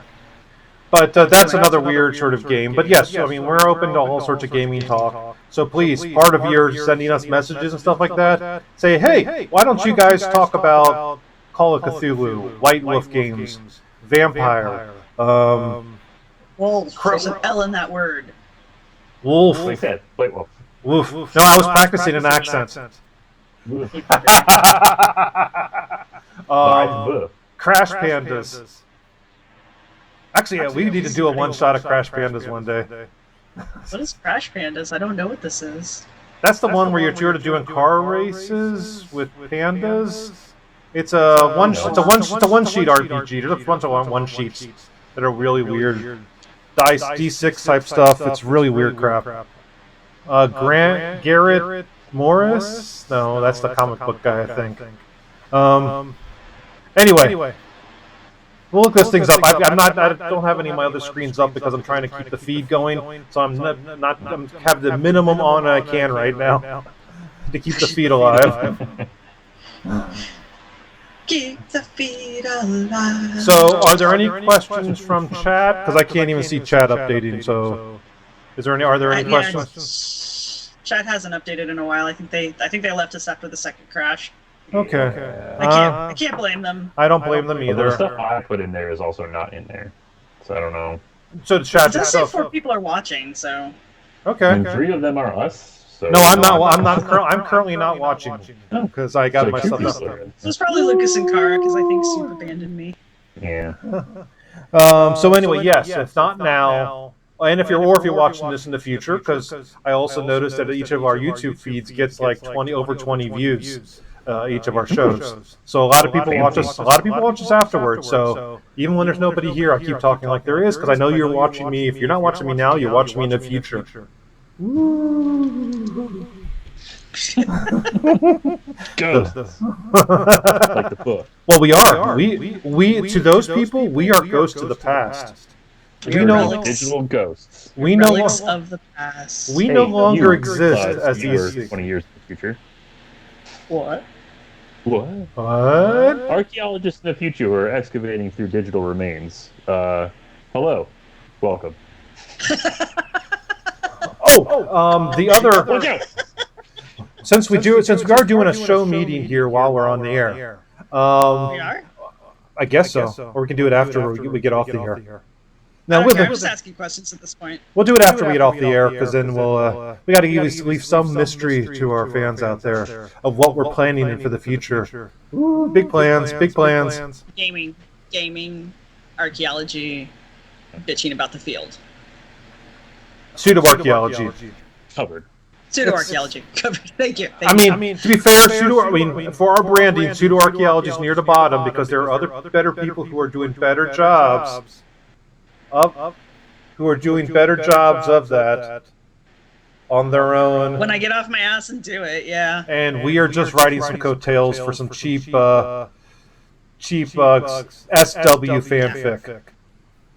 But that's another weird sort of game. But yes, I mean, we're open to all sorts of gaming talk. So please, part of your sending us messages and stuff like that, say, hey, why don't you guys talk about Call of Cthulhu, White Wolf games, Vampire, Wolf. There's an L in that word. Wolf. Like that. White Wolf. Wolf. No, I was practicing an accent. Crash Pandas. Actually, yeah, we need to do a one-shot of Crash Pandas one day. What is Crash Pandas? I don't know what this is. That's the one where you're sort of doing car races with pandas. It's a one-sheet RPG. There's a bunch of one-sheets that are really weird. Dice D6 type stuff. It's really weird crap. Garrett Morris? No, that's the comic book guy, I think. Anyway. We'll look those things up. I don't have any of my other screens up because I'm trying to keep the feed going. So I'm have the minimum on I can right now to keep the feed alive. Keep the feed alive. So, are there any questions from chat? Because I can't even see chat updating. So, are there any questions? Chat hasn't updated in a while. I think they left us after the second crash. Okay. I can't blame them. I don't blame them either. The stuff I put in there is also not in there, so I don't know. So the chat itself. It does say 4 people are watching, so. Okay. And 3 of them are us. So no, I'm not. I'm currently not watching because I got myself up there. So it's probably Lucas and Kara because I think Soup abandoned me. Yeah. So anyway, yes. If not now. And if you're watching this in the future, because I also noticed that each of our YouTube feeds gets like over 20 views. Each of our shows. So a lot of people watch us. A lot of people watch us afterwards. So even when there's nobody here, I keep talking like there is because I know you're watching me. If you're not watching me now, you're watching me in the future. Ghosts. Like the book. Well, we are. We to those people, we are ghosts of the past. We know digital ghosts. We know relics of the past. We no longer exist as these 20 years in the future. What? Archaeologists in the future who are excavating through digital remains. Hello. Welcome. The other... Since we are doing a show meeting here while we're on the air. We are? I guess so. Or we can do it after we get off the air. Now, I'm just asking questions at this point. We'll do it after we get off the air, because then we got to leave some mystery to our fans out there of what we're planning for the future. Ooh, big plans. Gaming, archaeology, bitching about the field. Pseudoarchaeology. Covered. Pseudoarchaeology. Thank you. I mean, to be fair, for our branding, pseudoarchaeology is near the bottom because there are other better people who are doing better jobs of that on their own. When I get off my ass and do it, yeah. And we are just riding some coattails for some cheap SW fanfic.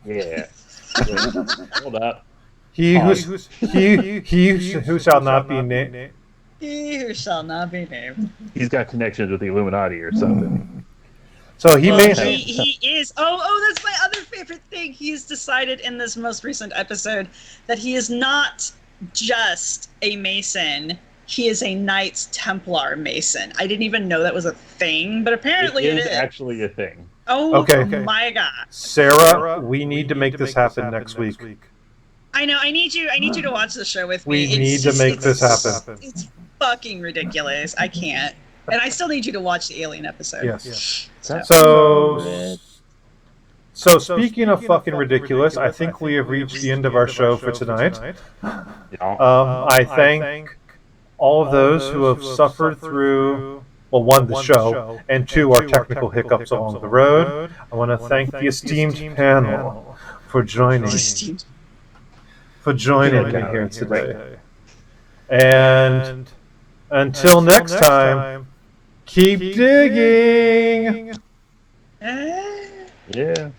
Yeah. Hold up. He who shall not be named. He who shall not be named. He's got connections with the Illuminati or something. So he may. He is. Oh, that's my other favorite thing. He's decided in this most recent episode that he is not just a Mason. He is a Knights Templar Mason. I didn't even know that was a thing, but apparently it is actually a thing. Oh, okay. My God. Sarah, we need to make this happen next week. I know. I need you to watch the show with me. We need to make this happen. It's fucking ridiculous. I can't. And I still need you to watch the Alien episode. Yes. So speaking of fucking ridiculous, I think we have reached the end of our show for tonight. I thank all of those who have suffered through, well, one, the show, and two, our technical hiccups along the road. I want to thank the esteemed panel for joining me here today. And until next time, keep digging! Yeah.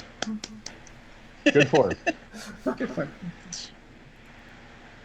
Good for it. Good for it.